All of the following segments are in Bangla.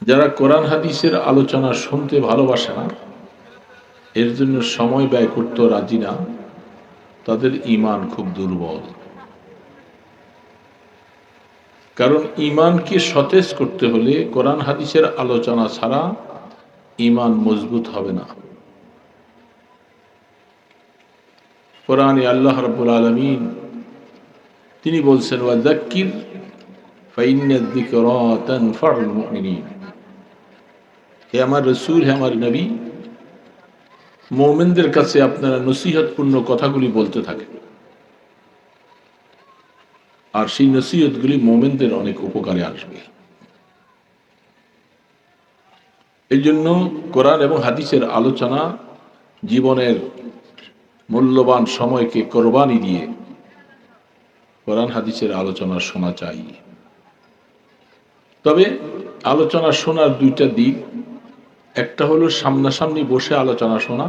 যারা কোরআন হাদিসের আলোচনা শুনতে ভালোবাসে না, এর জন্য সময় ব্যয় করতে রাজি না, তাদের ঈমান খুব দুর্বল। কারণ ঈমানকে সতেজ করতে হলে কোরআন হাদিসের আলোচনা ছাড়া ঈমান মজবুত হবে না। কোরআনে আল্লাহ রাব্বুল আলামিন তিনি বলছেন, ওয়াযাক্কির ফাইন্নায যিকরা তানফাউল মুমিনিন। হে আমার রাসূল, হে আমার নবী, মুমিনদের কাছে আপনারা নসিহতপূর্ণ কথাগুলি বলতে থাকেন, আর সেই নসিহতগুলি মুমিনদের অনেক উপকারে আসবে। এই জন্য কোরআন এবং হাদিসের আলোচনা জীবনের মূল্যবান সময়কে কোরবানি দিয়ে কোরআন হাদিসের আলোচনা শোনা চাই। তবে আলোচনা শোনার দুইটা দিক, একটা হলো সামনাসামনি বসে আলোচনা শোনা,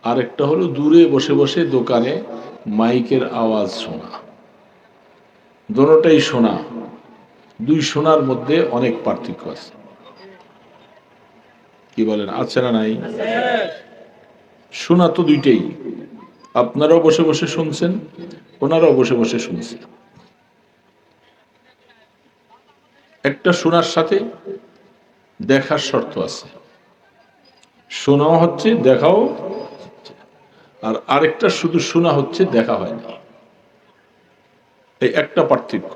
আর একটা হলো দূরে বসে বসে দোকানে মাইকের আওয়াজ শোনা। দোনোটাই শোনা, দুই শোনার মধ্যে অনেক পার্থক্য আছে। কি বলেন, আছে না নাই? শোনা তো দুইটাই, আপনারাও বসে বসে শুনছেন, ওনারাও বসে বসে শুনছেন। একটা শোনার সাথে দেখার শর্ত আছে, শোনাও হচ্ছে দেখাও, আর আরেকটা শুধু শোনা হচ্ছে দেখা হয় না। এই একটা পার্থক্য।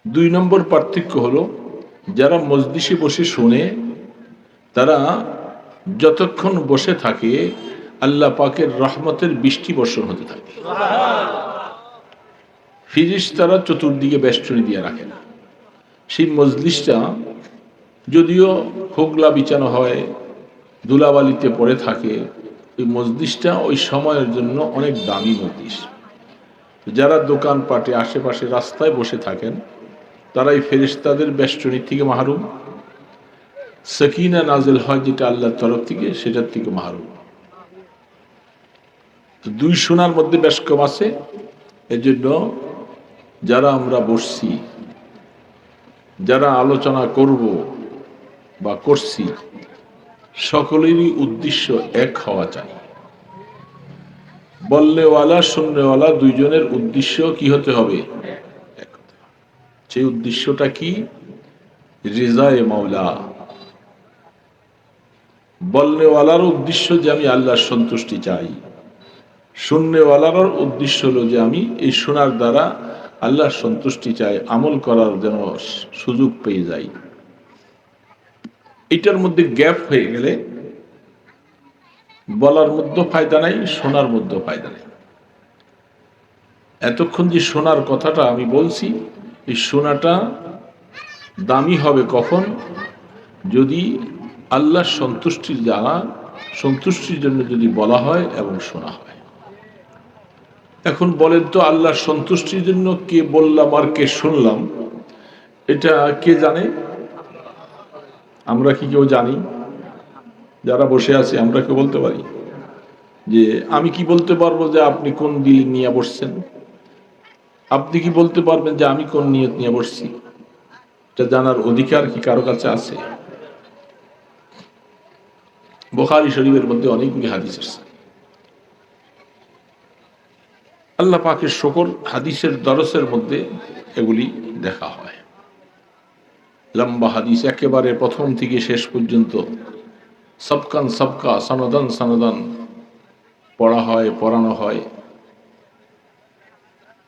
দুই নম্বর পার্থক্য হলো, যারা মজলিসে বসে শুনে তারা যতক্ষণ বসে থাকে আল্লাহ পাকের রহমতের বৃষ্টি বর্ষণ হতে থাকে। ফেরেশতারা চতুর্দিকে বেষ্টনী দিয়ে রাখে না। সেই মজলিসটা যদিও হোগলা বিছানো হয়, ধুলাবালিতে পড়ে থাকে, ওই মজলিসটা ওই সময়ের জন্য অনেক দামি মজলিস। যারা দোকানপাটে আশেপাশে রাস্তায় বসে থাকেন তারা এই ফেরেশতাদের বেষ্টনী থেকে মাহরুম। সাকিনা নাজিল হয় যেটা আল্লাহর তরফ থেকে, সেটার থেকে মাহরুম। দুই শোনার মধ্যে বেশ কম আছে। এজন্য যারা আমরা বসছি, যারা আলোচনা করব বা করছি, সকলেরই উদ্দেশ্য এক হওয়া চাই। বললেওয়ালা শুননেওয়ালা দুইজনের উদ্দেশ্য কি হতে হবে? এক হতে হবে। সেই উদ্দেশ্যটা কি? রিজায়ে মাওলা। বলনেওয়ালার উদ্দেশ্য যে আমি আল্লাহর সন্তুষ্টি চাই, শুননেওয়ালার উদ্দেশ্য হলো যে আমি এই শোনার দ্বারা আল্লাহর সন্তুষ্টি চাই, আমল করার যেন সুযোগ পেয়ে যাই। এটার মধ্যে গ্যাপ হয়ে গেলে বলার মধ্যে ফায়দা নাই, শোনার মধ্যে ফায়দা নেই। এতক্ষণ যে শোনার কথাটা আমি বলছি, এই শোনাটা দামি হবে কখন? যদি আল্লাহর সন্তুষ্টির দ্বারা, সন্তুষ্টির জন্য যদি বলা হয় এবং শোনা হয়। এখন বলেন তো, আল্লাহর সন্তুষ্টির জন্য কে বললাম আর কে শুনলাম, এটা কে জানে? আমরা কি কেউ জানি? যারা বসে আছে আমরা কেউ বলতে পারি যে আমি কি বলতে পারবো যে আপনি কোন দিল নিয়ে বসছেন? আপনি কি বলতে পারবেন যে আমি কোন নিয়ত নিয়ে বসছি? এটা জানার অধিকার কি কারো কাছে আছে? বুখারী শরীফের মধ্যে অনেকগুলি হাদিস আছে। আল্লাহ পাকের শুকর, হাদিসের দরসের মধ্যে এগুলি দেখা হয়। লম্বা হাদিস, একেবারে প্রথম থেকে শেষ পর্যন্ত সবকান সবকা, সনদান সনদান পড়া হয়, পড়ানো হয়।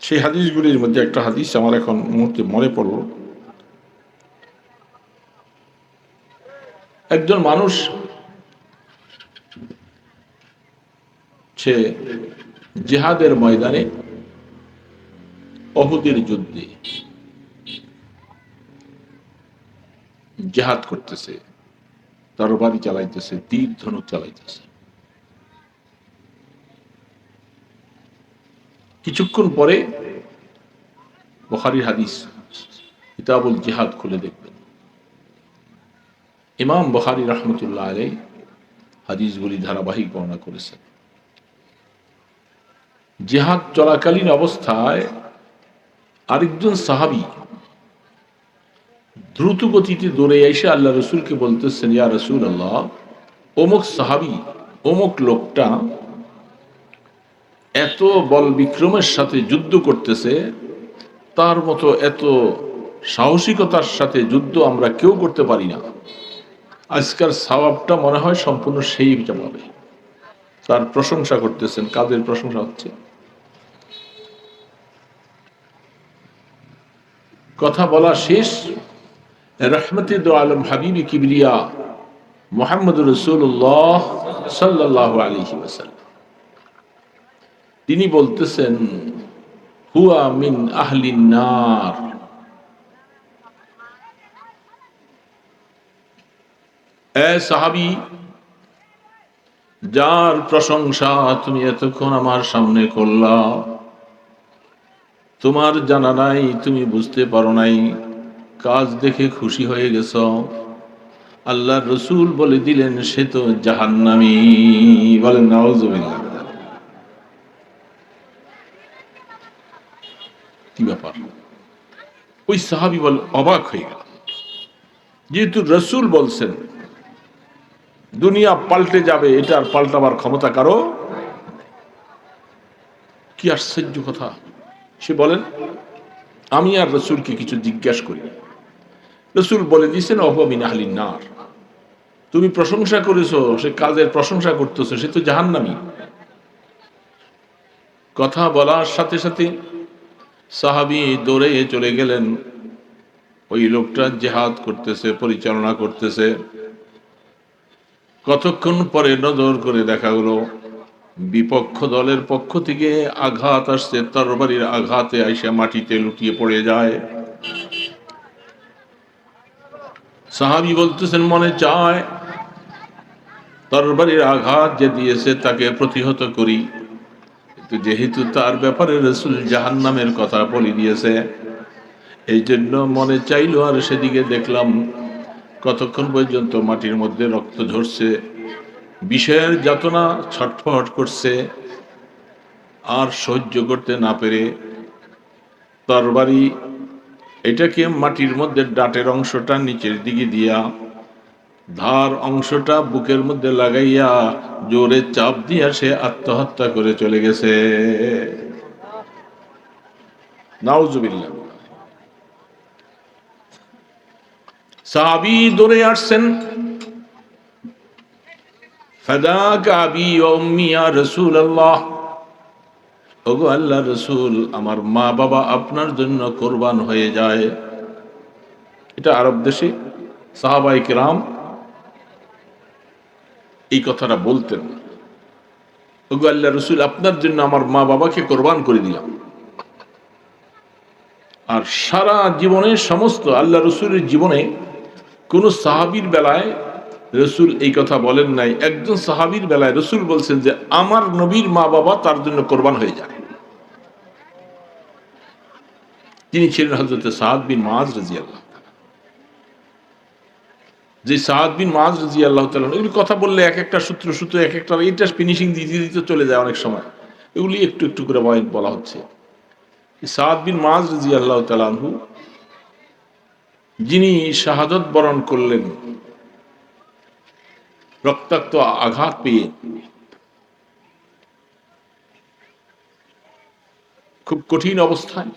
সেই হাদিসগুলির মধ্যে একটা হাদিস আমার এখন মুহূর্তে মনে পড়ল। একজন মানুষ সে জিহাদের ময়দানে, উহুদের যুদ্ধে জিহাদ করতেছে, তরবারি চালাইতেছে, তীর ধনুক চালাইতেছে। কিছুক্ষণ পরে বুখারীর হাদিস কিতাবুল জিহাদ খুলে দেখবেন, ইমাম বুখারী রাহমাতুল্লাহ আলাইহি হাদিসগুলি ধারাবাহিক বর্ণনা করেছেন। জিহাদ চলাকালীন অবস্থায় আরেকজন সাহাবী দ্রুত গতিতে দৌড়ে এসে আল্লাহ রসুলকে বলতেছেন, ইয়া রাসূলুল্লাহ, অমুক সাহাবী, অমুক লোকটা এত বল বিক্রমের সাথে যুদ্ধ করতেছে, তার মতো এত সাহসিকতার সাথে যুদ্ধ আমরা কেউ করতে পারি না। আজকের সওয়াবটা মনে হয় সম্পূর্ণ সেই পাবে। তার প্রশংসা করতেছেন। কাদের প্রশংসা হচ্ছে? কথা বলা শেষ, রহমতে দো আলম হাবিবি কিবরিয়া মুহাম্মদুর রাসূলুল্লাহ সাল্লাল্লাহু আলাইহি ওয়াসাল্লাম তিনি বলতেছেন, হুয়া মিন আহলিন নার। এ সাহাবী, যার প্রশংসা তুমি এতক্ষণ আমার সামনে করলা, তোমার জানা নাই, তুমি বুঝতে পারো নাই, কাজ দেখে খুশি হয়ে গেছ। আল্লাহর রসুল বলে দিলেন, সে তো জাহান্নামী। বলেন নাউজুবিল্লাহ। কি ব্যাপার? ওই সাহাবী বল অবাক হয়ে গেল, যেহেতু রসুল বলছেন দুনিয়া পাল্টে যাবে, এটা আর পাল্টাবার ক্ষমতা কারো। কি আশ্চর্য কথা! সে বলেন, আমি আর রসুলকে কিছু জিজ্ঞাসা করি। রসুল বলে দিয়েছেন, অহুয়া মিন আহলিন নার। তুমি প্রশংসা করেছো, সে কাজের প্রশংসা করতেছো, সে তো জাহান্নামী। কথা বলার সাথে সাথে সাহাবী দৌড়ে চলে গেলেন। ওই লোকটা জিহাদ করতেছে, পরিচালনা করতেছে। কতক্ষণ পরে নজর করে দেখা গেল বিপক্ষ দলের পক্ষ থেকে আঘাত আসছে, তরবারির আঘাতে আইসা মাটিতে লুটিয়ে পড়ে যায়। সাহাবী বলতেছেন, মনে চায় তরবারির আঘাত যে দিয়েছে তাকে প্রতিহত করি, কিন্তু যেহেতু তার ব্যাপারে রাসূল জাহান্নামের কথা বলে দিয়েছে, এই জন্য মনে চাইলো, আর সেদিকে দেখলাম কতক্ষণ পর্যন্ত মাটির মধ্যে রক্ত ঝরছে, বিষয়ের যাতনা ছটফট করছে। আর সহ্য করতে না পেরে তরবারি এটাকে মাটির মধ্যে ডাটের অংশটা নিচের দিকে দিয়া ধার অংশটা বুকের মধ্যে লাগাইয়া জোরে চাপ দিয়া সে আত্মহত্যা করে চলে গেছে। নাউজুবিল্লাহ। সাহাবী দৌড়ে আসছেন, ফাদাকা আবি ওয়া উম্মি ইয়া রাসূলুল্লাহ, ওগো আল্লাহর রাসূল, আমার মা বাবা আপনার জন্য কুরবান হয়ে যায়। এটা আরব দেশে সাহাবায়ে কেরাম এই কথাটা বলতেন, ওগো আল্লাহর রাসূল, আপনার জন্য আমার মা বাবাকে কুরবান করে দিলাম। আর সারা জীবনে সমস্ত আল্লাহ রসুলের জীবনে কোন সাহাবীর বেলায় রসুল এই কথা বলেন নাই। একজন সাহাবীর বেলায় রসুল বলছেন যে আমার নবীর মা বাবা তার জন্য কোরবান হয়ে যায়। তিনি ছিলেন হযরত সাদ বিন মুআয রাদিয়াল্লাহু তাআলা। যে সাদ বিন মুআয রাদিয়াল্লাহু তাআলা, এগুলি কথা বললে এক একটা সূত্র এক একটা এটা ফিনিশিং দিতে দিতে চলে যায় অনেক সময়, এগুলি একটু একটু করে বলা হচ্ছে। সাদ বিন মুআয রাদিয়াল্লাহু তাআলা আনহু, যিনি শাহাদাত বরণ করলেন রক্তাক্ত আঘাত পেয়ে, খুব কঠিন অবস্থায়,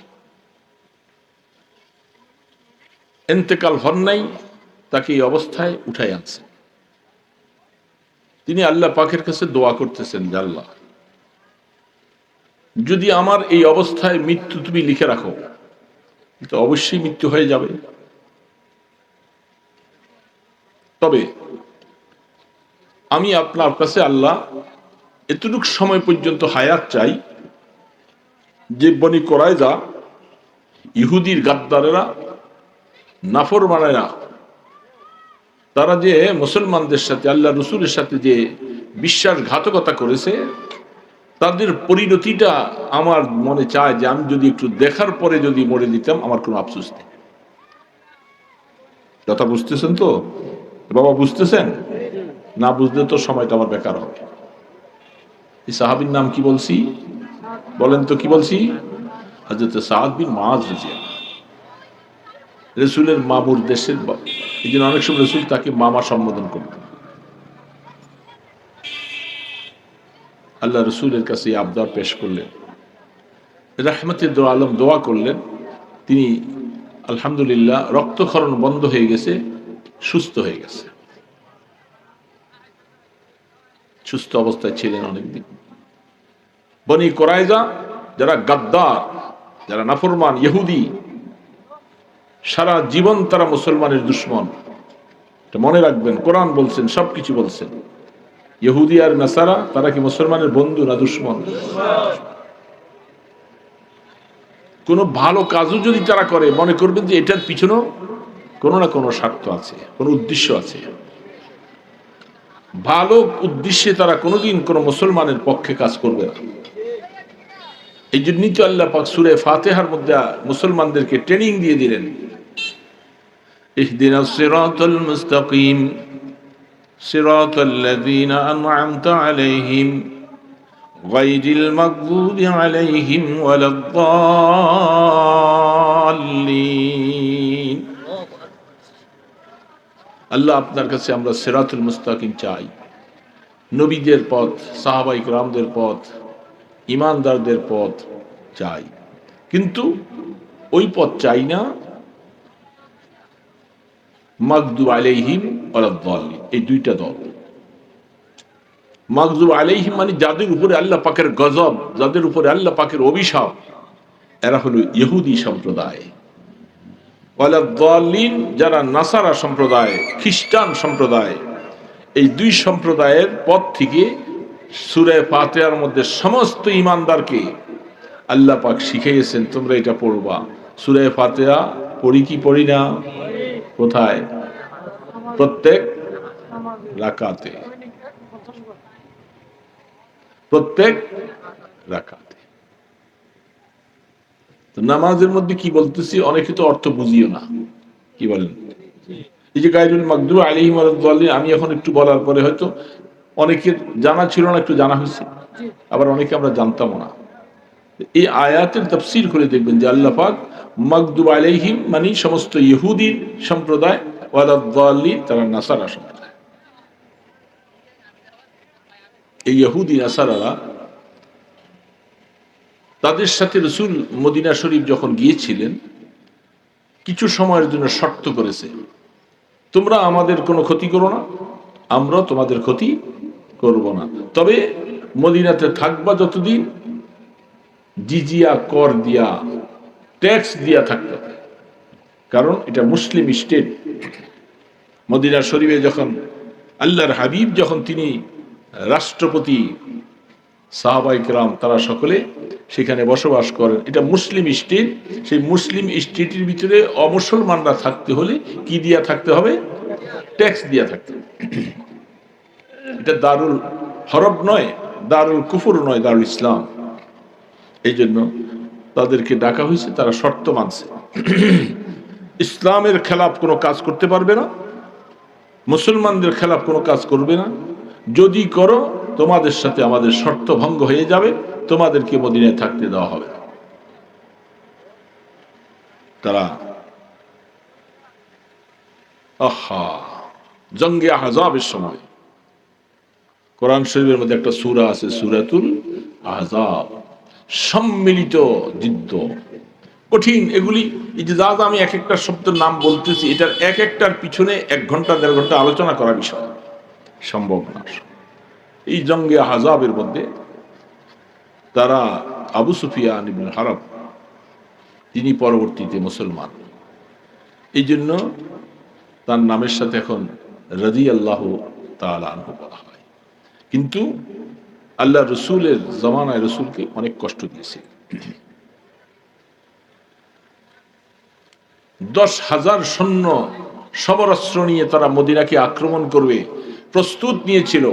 ইন্তেকাল হন নাই, তাকে এই অবস্থায় উঠাই আনছে। তিনি আল্লাহ পাকের কাছে দোয়া করতেছেন, যে আল্লাহ, যদি আমার এই অবস্থায় মৃত্যু তুমি লিখে রাখো, তো অবশ্যই মৃত্যু হয়ে যাবে। তবে আমি আপনার কাছে আল্লাহ এতটুকু সময় পর্যন্ত হায়াত চাই, যে বনি কুরাইজা, ইহুদির গাদ্দারেরা, নাফরমানেরা, তারা যে মুসলমানদের সাথে আল্লাহ রসুলের সাথে যে বিশ্বাসঘাতকতা করেছে, তাদের পরিণতিটা আমার মনে চায় যে আমি যদি একটু দেখার পরে যদি মরে দিতাম, আমার কোনো আফসোস নেই। কথা বুঝতেছেন তো বাবা? বুঝতেছেন? না বুঝলে তো সময়টা আমার বেকার হবে। এই সাহাবীর নাম কি বলছি? বলেন তো কি বলছি? হযরত সাদ বিন মুআয রাদিয়াল্লাহু। রসুলের মামুর দেশের, এই জন্য অনেক সময় রসুল তাকে মামা সম্বোধন করতেন। আল্লাহ রসুলের কাছে আবদার পেশ করলেন, রাহমাতের দো আলম দোয়া করলেন, তিনি আলহামদুলিল্লাহ রক্তক্ষরণ বন্ধ হয়ে গেছে, সুস্থ হয়ে গেছে, সুস্থ অবস্থায় ছিলেন অনেকদিন। বনি কোরাইজা যারা গাদ্দার, যারা নাফরমান ইহুদি, সারা জীবন তারা মুসলমানের দুশ্মন। এটা মনে রাখবেন, কোরআন বলছেন, সবকিছু বলছেন। ইহুদি আর নাসারা তারা কি মুসলমানের বন্ধু না দুশ্মন? কোনো ভালো কাজও যদি তারা করে, মনে করবেন যে এটার পিছনেও কোনো না কোনো স্বার্থ আছে, কোনো উদ্দেশ্য আছে। ভালো উদ্দেশ্যে তারা কোনোদিন কোনো মুসলমানের পক্ষে কাজ করবে না। এই জন্যই তো আল্লাহ পাক সূরা ফাতিহার মধ্যে মুসলমানদেরকে ট্রেনিং দিয়ে দিলেন, ইহদিনাস সিরাতাল মুস্তাকিম সিরাতাল্লাযীনা আন'আমতা আলাইহিম গায়রিল মাগযুবি আলাইহিম ওয়ালাদ-দাল্লিন। আল্লাহ আপনার কাছে আমরা সিরাতুল মুস্তাকিম চাই, নবীদের পথ, সাহাবায়ে কিরামদের পথ, ইমানদারদের পথ চাই, কিন্তু ওই পথ চাই না মাগদুব আলাইহিম ওয়ালাদ-দাল্লিন, এই দুইটা দল। মাগদুব আলাইহিম মানে যাদের উপরে আল্লাহ পাকের গজব, যাদের উপরে আল্লাহ পাকের অভিশাপ, এরা হলো ইহুদি সম্প্রদায়। ওয়ালাদ-দাল্লিন যারা নাসারা সম্প্রদায়, খ্রিস্টান সম্প্রদায়। এই দুই সম্প্রদায়ের পথ থেকে সূরা ফাতিহার মধ্যে সমস্ত ঈমানদারকে আল্লাহ পাক শিখিয়েছেন, তোমরা এটা পড়বা। সূরা ফাতিহা পড়ি কি পড়ি না? কোথায়? প্রত্যেক রাকাতে, প্রত্যেক রাকাতে। তো নামাজের মধ্যে কি বলতেছি, অনেকে তো অর্থ বুঝিও না। কি বলেন? এই যে গায়রুল মাগদুব আলাইহিম ওয়ালাদ-দাল্লিন, আমি এখন একটু বলার পরে হয়তো অনেকের জানা ছিল না, একটু জানা হয়েছে, আবার অনেকে আমরা জানতাম না। এই আয়াতের তাফসীর করে দেখবেন যে আল্লাহ পাক মাগদুব আলাইহিম মানে সমস্ত ইহুদি সম্প্রদায়, ওয়ালাদ-দাল্লিন তারা নাসারা সম্প্রদায়। এই ইহুদি নাসারারা, তাদের সাথে রাসূল মদিনা শরীফ যখন গিয়েছিলেন, কিছু সময়ের জন্য শর্ত করেছে, তোমরা আমাদের কোনো ক্ষতি করো না, আমরা তোমাদের ক্ষতি করব না, তবে মদিনাতে থাকবা যতদিন জিজিয়া, কর দিয়া, ট্যাক্স দিয়া থাকতে হবে, কারণ এটা মুসলিম স্টেট। মদিনা শরীফে যখন আল্লাহর হাবিব, যখন তিনি রাষ্ট্রপতি, সাহাবায়ে কেরাম তারা সকলে সেখানে বসবাস করেন, এটা মুসলিম স্টেট। সেই মুসলিম স্টেটের ভিতরে অমুসলমানরা থাকতে হলে কি দিয়া থাকতে হবে? ট্যাক্স দিয়া থাকতে হবে। এটা দারুল হরব নয়, দারুল কুফর নয়, দারুল ইসলাম। এই জন্য তাদেরকে ডাকা হয়েছে, তারা শর্ত মানছে। ইসলামের খেলাফ কোনো কাজ করতে পারবে না, মুসলমানদের খেলাফ কোনো কাজ করবে না, যদি করো তোমাদের সাথে আমাদের শর্ত ভঙ্গ হয়ে যাবে, তোমাদেরকে মদিনায় থাকতে দেওয়া হবে। তারা জঙ্গে আহজাবের সময় কোরআন শরীফের মধ্যে একটা সূরা আছে, সূরাতুল আহজাব, সম্মিলিত যুদ্ধ, কঠিন। এগুলি এই যে যা আমি এক একটা শব্দের নাম বলতেছি, এটার এক একটার পিছনে 1 ঘন্টা 1.5 ঘন্টা আলোচনা করা বিষয় সম্ভব না। এই জঙ্গে আহজাবের মধ্যে তারা আবু সুফিয়ান ইবনে হারব, তিনি পরবর্তীতে মুসলমান, এই জন্য তার নামের সাথে এখন রাদিয়াল্লাহু তাআলা আনহু বলা হয়। কিন্তু আল্লাহ রসুলের জমানায় রসুলকে অনেক কষ্ট দিয়েছে। 10,000 সৈন্য সবরাস্ত্র নিয়ে তারা মদিনাকে আক্রমণ করবে প্রস্তুত নিয়েছিল।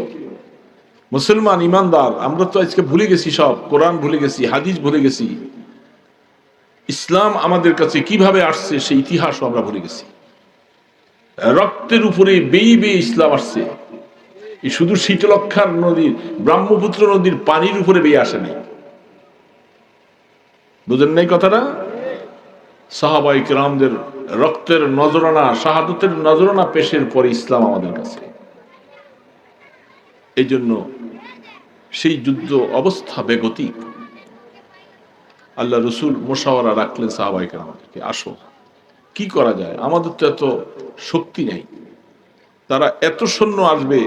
মুসলমান ইমানদার আমরা তো আজকে ভুলে গেছি, সব কোরআন ভুলে গেছি, হাদিস ভুলে গেছি, ইসলাম আমাদের কাছে কিভাবে আসছে সেই ইতিহাসও আমরা ভুলে গেছি। রক্তের উপরে বেয়ে বেয়ে ইসলাম আসছে। এই শুধু শীতলক্ষার নদীর, ব্রহ্মপুত্র নদীর পানির উপরে বেয়ে আসেনি। বুঝেন নাই কথাটা? সাহাবায়ে কেরামদের রক্তের নজরানা, শাহাদাতের নজরানা পেশের পরে ইসলাম আমাদের কাছে। এই জন্য সেই যুদ্ধ অবস্থা বেগতিক। আল্লাহ রসুল মুশাওয়ারা রাখলেন সাহাবায়ে কেরামদেরকে, আসো কি করা যায়, আমাদের তো এত শক্তি নেই, তারা এত সৈন্য আসবে,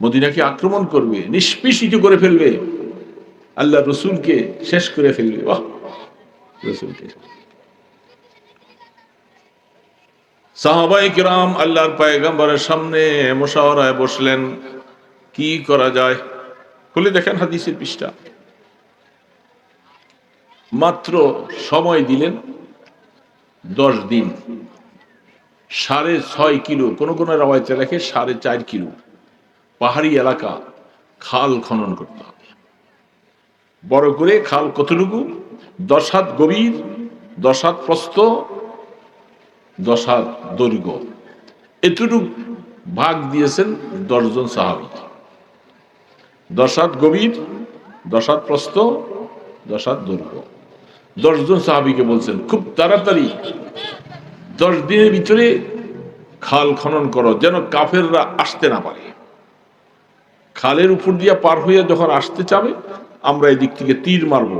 মদিনাকে আক্রমণ করবে, নিষ্পেষিত করে ফেলবে, আল্লাহ রসুলকে শেষ করে ফেলবে। বাহ, রসুলকে সাহাবায়ে কেরাম আল্লাহর পয়গম্বরের সামনে মুশাওয়ারায় বসলেন, কি করা যায়। খুলে দেখেন হাদিসের পৃষ্ঠা। মাত্র সময় দিলেন 10 দিন, 6.5 কিলো, কোন কোন রাওয়ায়াতে লেখে 4.5 কিলো, পাহাড়ি এলাকা, খাল খনন করতে হবে। বড় করে খাল কতটুকু? 10 হাত গভীর, 10 হাত প্রস্থ, 10 হাত দৈর্ঘ্য, এতটুকু ভাগ দিয়েছেন 10 জন সাহাবী। 10 হাত গভীর, 10 হাত প্রস্থ, 10 হাত দৈর্ঘ্য, 10 জন সাহাবীকে বলছেন খুব তাড়াতাড়ি 10 দিনের ভিতরে খাল খনন করো, যেন কাফেররা আসতে না পারে। খালের উপর দিয়ে পার হয়ে যখন আসতে চাবে, আমরা এদিক থেকে তীর মারব,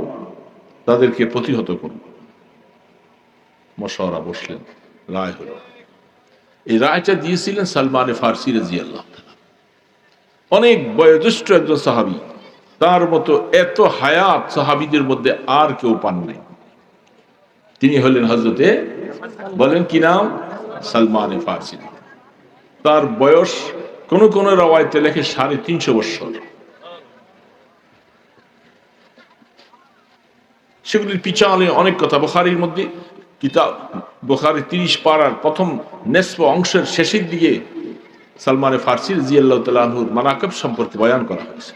তাদেরকে প্রতিহত করব। মশওয়ারা বসলেন, রায় হলো। এই রায়টা দিয়েছিলেন সালমানে ফারসি রাদিয়াল্লাহু তাআলা, অনেক বয়োজ্যেষ্ঠ একজন সাহাবী, তার মতো এত হায়াত সাহাবীদের মধ্যে আর কেউ পান নাই। তিনি হলেন হযরতে, বলেন কি নাম? সালমানে ফারসি। তার বয়স কোন কোন রাওয়ায়াতে লেখে 350 বছর। সেগুলির পিছনে অনেক কথা। বুখারীর মধ্যে কিতাব বুখারী 30 পারার প্রথম নেসফ অংশের শেষের দিকে সালমানে ফারসি রাদিয়াল্লাহু তাআলা আনহুর মানাকিব সম্পর্কে বয়ান করা হয়েছে।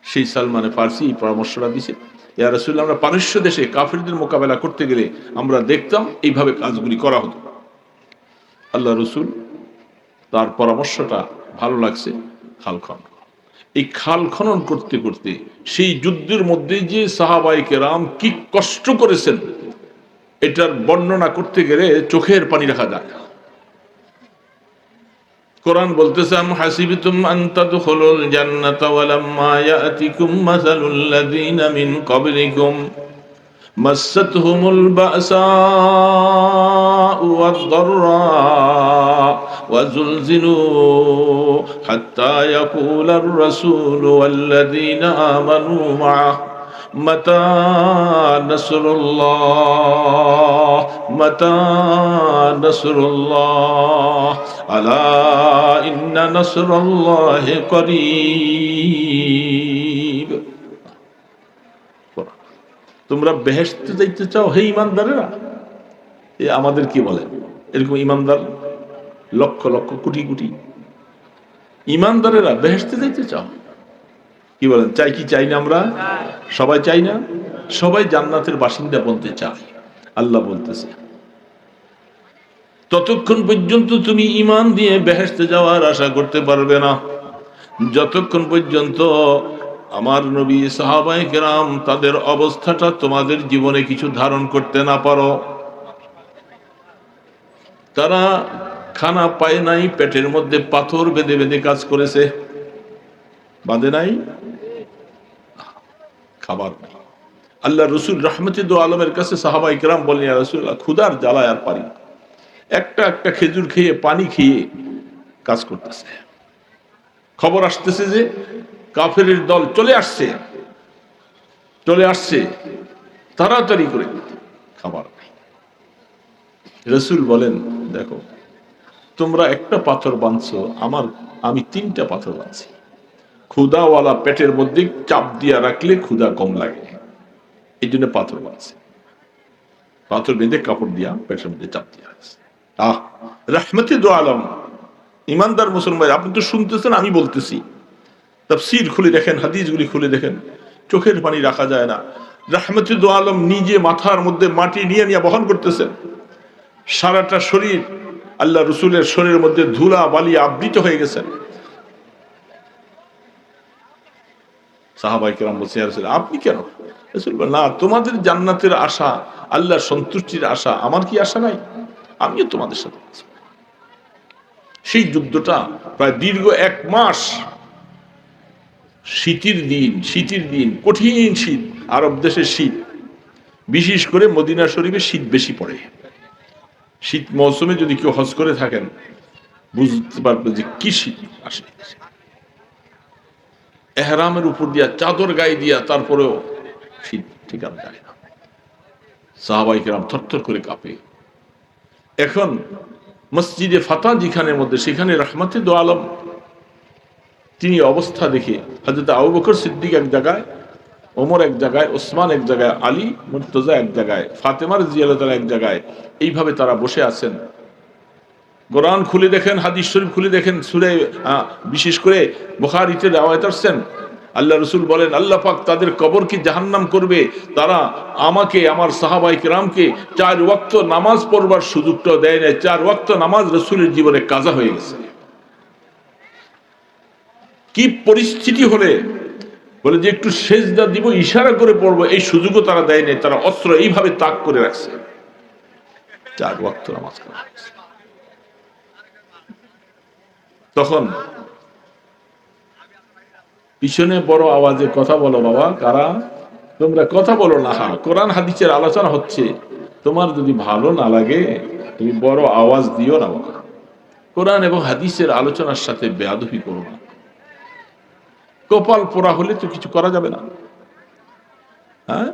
সেই সালমানে ফারসি এই পরামর্শটা দিয়েছে, ইয়া রাসূলুল্লাহ, আমরা পারস্য দেশে কাফিরদের মোকাবেলা করতে গেলে আমরা দেখতাম এইভাবে কাজগুলি করা হতো। আল্লাহ রসুল তার পরামর্শটা ভালো লাগছে, খাল খনন। এই খাল খনন করতে করতে সেই যুদ্ধের মধ্যে যে সাহাবায়ে কেরাম কি কষ্ট করেছেন, এটার বর্ণনা করতে গেলে চোখের পানি রাখা যায়। কোরআন বলতেছে, আম হাসিবতুম আন তাদখুলুল জান্নাতা ওয়া লাম্মা ইয়াতিকুম মাসালুল লাযিনা মিন ক্বাবলিকুম মাসাতহুমুল বাসাউ ওয়াদ-দাররা ওয়া যুলজিলু হাত্তা ইয়াকুলার রাসূলু ওয়াল্লাযিনা আমানু মা'আহু মাতা নাসরুল্লাহ মাতা নাসরুল্লাহ আলা ইন্না নাসরাল্লাহি করিব। তোমরা বেহেশতে যাইতে চাও হে ঈমানদারেরা? এ আমাদের কি বলে, এরকম ঈমানদার লক্ষ লক্ষ কোটি কোটি ঈমানদারেরা বেহেশতে যাইতে চাও? কি বলেন, চাই কি চাই না? আমরা সবাই চাই না? সবাই জান্নাতের বাসিন্দা বলতে চায়। আল্লাহ বলতেছে, ততক্ষণ পর্যন্ত তুমি ঈমান দিয়ে বেহেশতে যাওয়ার আশা করতে পারবে না, যতক্ষণ পর্যন্ত আমার নবী, সাহাবায়ে কেরাম তাদের অবস্থাটা তোমাদের জীবনে কিছু ধারণ করতে না পারো। তারা খানা পায় নাই, পেটের মধ্যে পাথর বেঁধে বেঁধে কাজ করেছে, বাঁধে নাই, খাবার নাই। আল্লাহ রসুল রাহমাতুল আলমের কাছে সাহাবায়ে কেরাম বলেন, ইয়া রাসূলুল্লাহ, ক্ষুধার জ্বালায় আর পারি না, একটা একটা খেজুর খেয়ে পানি খেয়ে কাজ করতেছে। খবর আসতেছে যে কাফেরের দল চলে আসছে, তাড়াতাড়ি করে খাবার নাই। রাসূল বলেন, দেখো তোমরা একটা পাথর বাঁধছো, আমি 3টা পাথর বাঁধছি। ক্ষুধাওয়ালা পেটের মধ্যে চাপ দিয়া রাখলে ক্ষুধা কম লাগে, এই জন্য পাথর বাঁধছে। পাথর বেঁধে কাপড় দিয়া পেটের মধ্যে চাপ দিয়া রাখছে। রাহমাতুল আলম, ইমানদার মুসলমান, আপনি তো শুনতেছেন, আমি বলতেছি। তাফসীর খুলে দেখেন, হাদিসগুলি খুলে দেখেন, চোখের পানি রাখা যায় না। রাহমাতুল আলম নিজে মাথার মধ্যে মাটি নিয়ে বহন করতেছেন, সারাটা শরীর আল্লাহ রসুলের শরীরের মধ্যে ধুলা বালি আবৃত হয়ে গেছেন। সাহাবায়ে কেরাম বলছে, ইয়া রাসূলুল্লাহ আপনি কেন? রাসূল বলেন, না, তোমাদের জান্নাতের আশা, আল্লাহর সন্তুষ্টির আশা, আমার কি আশা নাই? আমিও তোমাদের সাথে আছি। সেই যুদ্ধটা প্রায় দীর্ঘ 1 মাস, শীতের দিন, কঠিন শীত, আরব দেশের শীত, বিশেষ করে মদিনা শরীফে শীত বেশি পড়ে। শীত মৌসুমে যদি কেউ হজ করে থাকেন বুঝতে পারবে যে কি শীত আসে। এহরামের উপর দিয়া চাদর গায়ে দিয়া তারপরেও শীত ঠিকানা যায় না, সাহাবায়ে কেরাম থরথর করে কাঁপে। এখন মসজিদে ফাতা যেখানের মধ্যে, সেখানে রাহমাতে দো আলম তিনি অবস্থা দেখে হযরত আবু বকর সিদ্দিক এক জায়গায়, ওমর এক জায়গায়, ওসমান এক জায়গায়, আলী মুর্তজা এক জায়গায়, ফাতেমা রাদিয়াল্লাহু তাআলা এক জায়গায়, এইভাবে তারা বসে আছেন। কোরআন খুলে দেখেন, হাদিস শরীফ খুলে দেখেন, সূরা বিশেষ করে বুখারীতে রওয়ায়াত আসছেন, আল্লাহ রাসূল বলেন আল্লাহ পাক তাদের কবরকে জাহান্নাম করবে, তারা আমাকে, আমার সাহাবায়ে কেরামকে 4 ওয়াক্ত নামাজ পড়বার সুযোগটাও দেয় না। 4 ওয়াক্ত নামাজ রাসূলের জীবনে কাজা হয়ে গেছে। কি পরিস্থিতি হলে বলে যে একটু সেজদা দিব, ইশারা করে পড়বো, এই সুযোগও তারা দেয় নাই। তারা অস্ত্র এইভাবে তাক করে রাখছে, 4 ওয়াক্ত নামাজ কাজা হয়েছে। তখন পিছনে বড় আওয়াজে কথা বলো, বাবা কারা তোমরা, কথা বলো না। কোরআন হাদিসের আলোচনা হচ্ছে, তোমার যদি ভালো না লাগে তুমি বড় আওয়াজ দিও না বাবা। কোরআন এবং হাদিসের আলোচনার সাথে বেয়াদবি করো না। কপাল পোড়া হলে তো কিছু করা যাবে না। হ্যাঁ,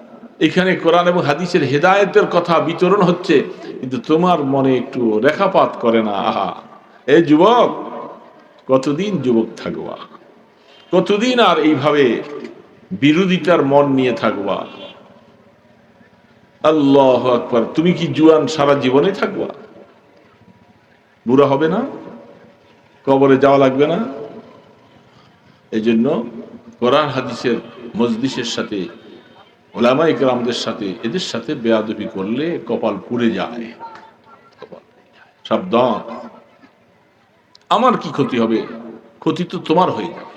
এখানে কোরআন এবং হাদিসের হেদায়েতের কথা বিতরণ হচ্ছে, কিন্তু তোমার মনে একটু রেখাপাত করে না। আহা, এই যুবক কতদিন যুবক থাকবা, কতদিন আর এইভাবে বিরোধিতার মন নিয়ে থাকবা? আল্লাহু আকবার। তুমি কি জুয়ান সারা জীবনে থাকবা? বুড়া হবে না? কবরে যাওয়া লাগবে না? এই জন্য কোরআন হাদিসের মজলিসের সাথে, উলামায়ে কেরামদের সাথে, এদের সাথে বেয়াদবি করলে কপাল পুড়ে যায়। সাবধান, আমার কি ক্ষতি হবে? ক্ষতি তো তোমার হয়ে যাবে।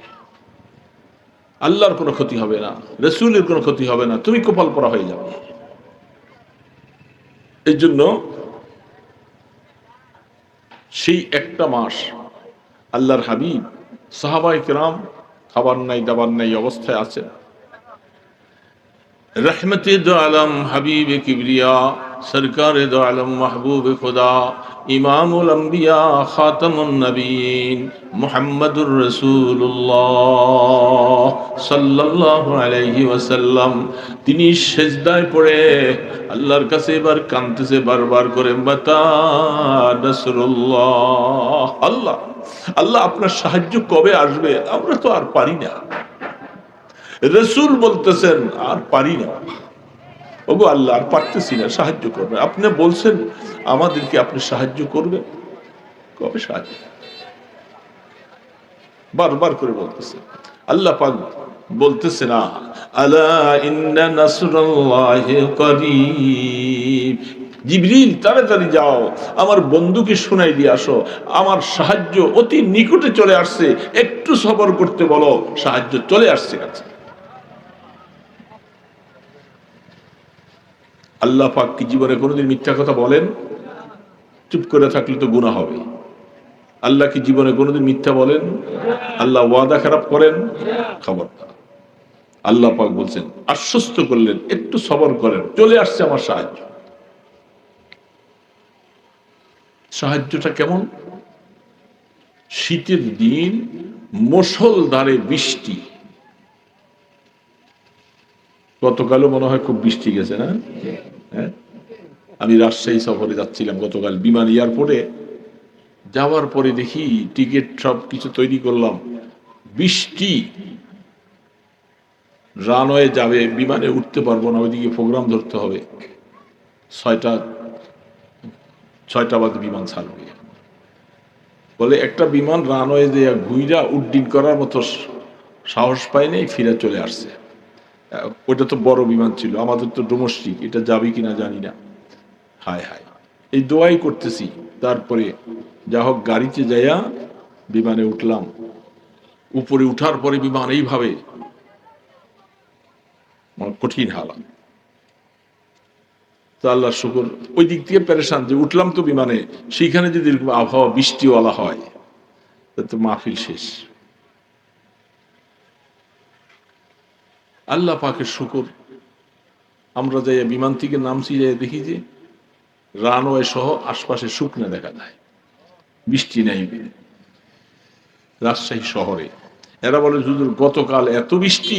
আল্লাহর কোনো ক্ষতি হবে না, রাসূলের কোনো ক্ষতি হবে না, তুমি কপাল পোড়া হয়ে যাবে। এই জন্য সেই একটা মাস আল্লাহর হাবিব, সাহাবায়ে কেরাম খাবার নাই দাবার নাই অবস্থায় আছেন। रहमत दो आलम हबीब किबरिया सरकार दो आलम महबूब खुदा इमामुल अंबिया खातमुन नबीन मुहम्मदुर रसूलुल्लाह सल्लल्लाहु अलैहि वसल्लम তিনি সিজদায় পড়ে আল্লাহর কাছে এবার কাঁদতেছে বারবার করে, মাতা নাসরুল্লাহ, আল্লাহ আল্লাহ আপনার সাহায্য কবে আসবে? আমরা তো আর পারি না। রাসূল বলতেছেন আর পারি না, ওগো আল্লাহ আর পারতেছি না, সাহায্য করবেন। আপনি বলছেন আমাদেরকে আপনি সাহায্য করবেন, কবে সাহায্য? বারবার করে বলতেছে। আল্লাহ পাক বলতেছে না, আলা ইন্না নাসরুল্লাহি করিব, জিবরিল তাড়াতাড়ি যাও আমার বন্ধুকে শুনাই দিয়ে আসো, আমার সাহায্য অতি নিকটে চলে আসছে, একটু সবর করতে বলো, সাহায্য চলে আসছে কাছে। আল্লাহ পাক কি জীবনে কোনোদিন মিথ্যা কথা বলেন? চুপ করে থাকলে তো গুনাহ হবে। আল্লাহ কি জীবনে কোনোদিন মিথ্যা বলেন? আল্লাহ ওয়াদা খারাপ করেন? খবরদার। আল্লাহ পাক বলছেন, আশ্বস্ত করলেন, একটু সবর করেন, চলে আসছে আমার সাহায্য। সাহায্যটা কেমন? শীতের দিন মুষলধারে বৃষ্টি। গতকালও মনে হয় খুব বৃষ্টি গেছে না? হ্যাঁ, আমি রাজশাহী সফরে যাচ্ছিলাম গতকাল, বিমান এয়ারপোর্টে যাওয়ার পরে দেখি টিকিট সব কিছু তৈরি করলাম, বৃষ্টি, রানওয়ে যাবে, বিমানে উঠতে পারবো না, ওইদিকে প্রোগ্রাম ধরতে হবে, 6টা বাজে বিমান ছাড়বে। বলে একটা বিমান রানওয়ে দিয়ে ঘুইরা উড্ডীন করার মতো সাহস পায়নি, ফিরে চলে আসছে। ওইটা তো বড় বিমান ছিল, আমাদের তো ডোমেস্টিক, এটা যাবে কিনা জানি না। হায় হায়, এই দোয়াই করতেছি। তারপরে যা হোক গাড়িতে যাইয়া বিমানে উঠলাম। উপরে উঠার পরে বিমান এইভাবে কঠিন হালাত। তো আল্লাহর শুকর, ওই দিক থেকে পেরেশান যে উঠলাম তো বিমানে, সেইখানে যদি এরকম আবহাওয়া বৃষ্টিওয়ালা হয় তো মাহফিল শেষ। আল্লাহ পাকের শুকর, আমরা যাই বিমান থেকে নামছি, যাই দেখি যে রানওয়ে সহ আশপাশে শুকনো দেখা যায়, বৃষ্টি নাই। রাজশাহী শহরে এরা বলে হুজুর গতকাল এত বৃষ্টি,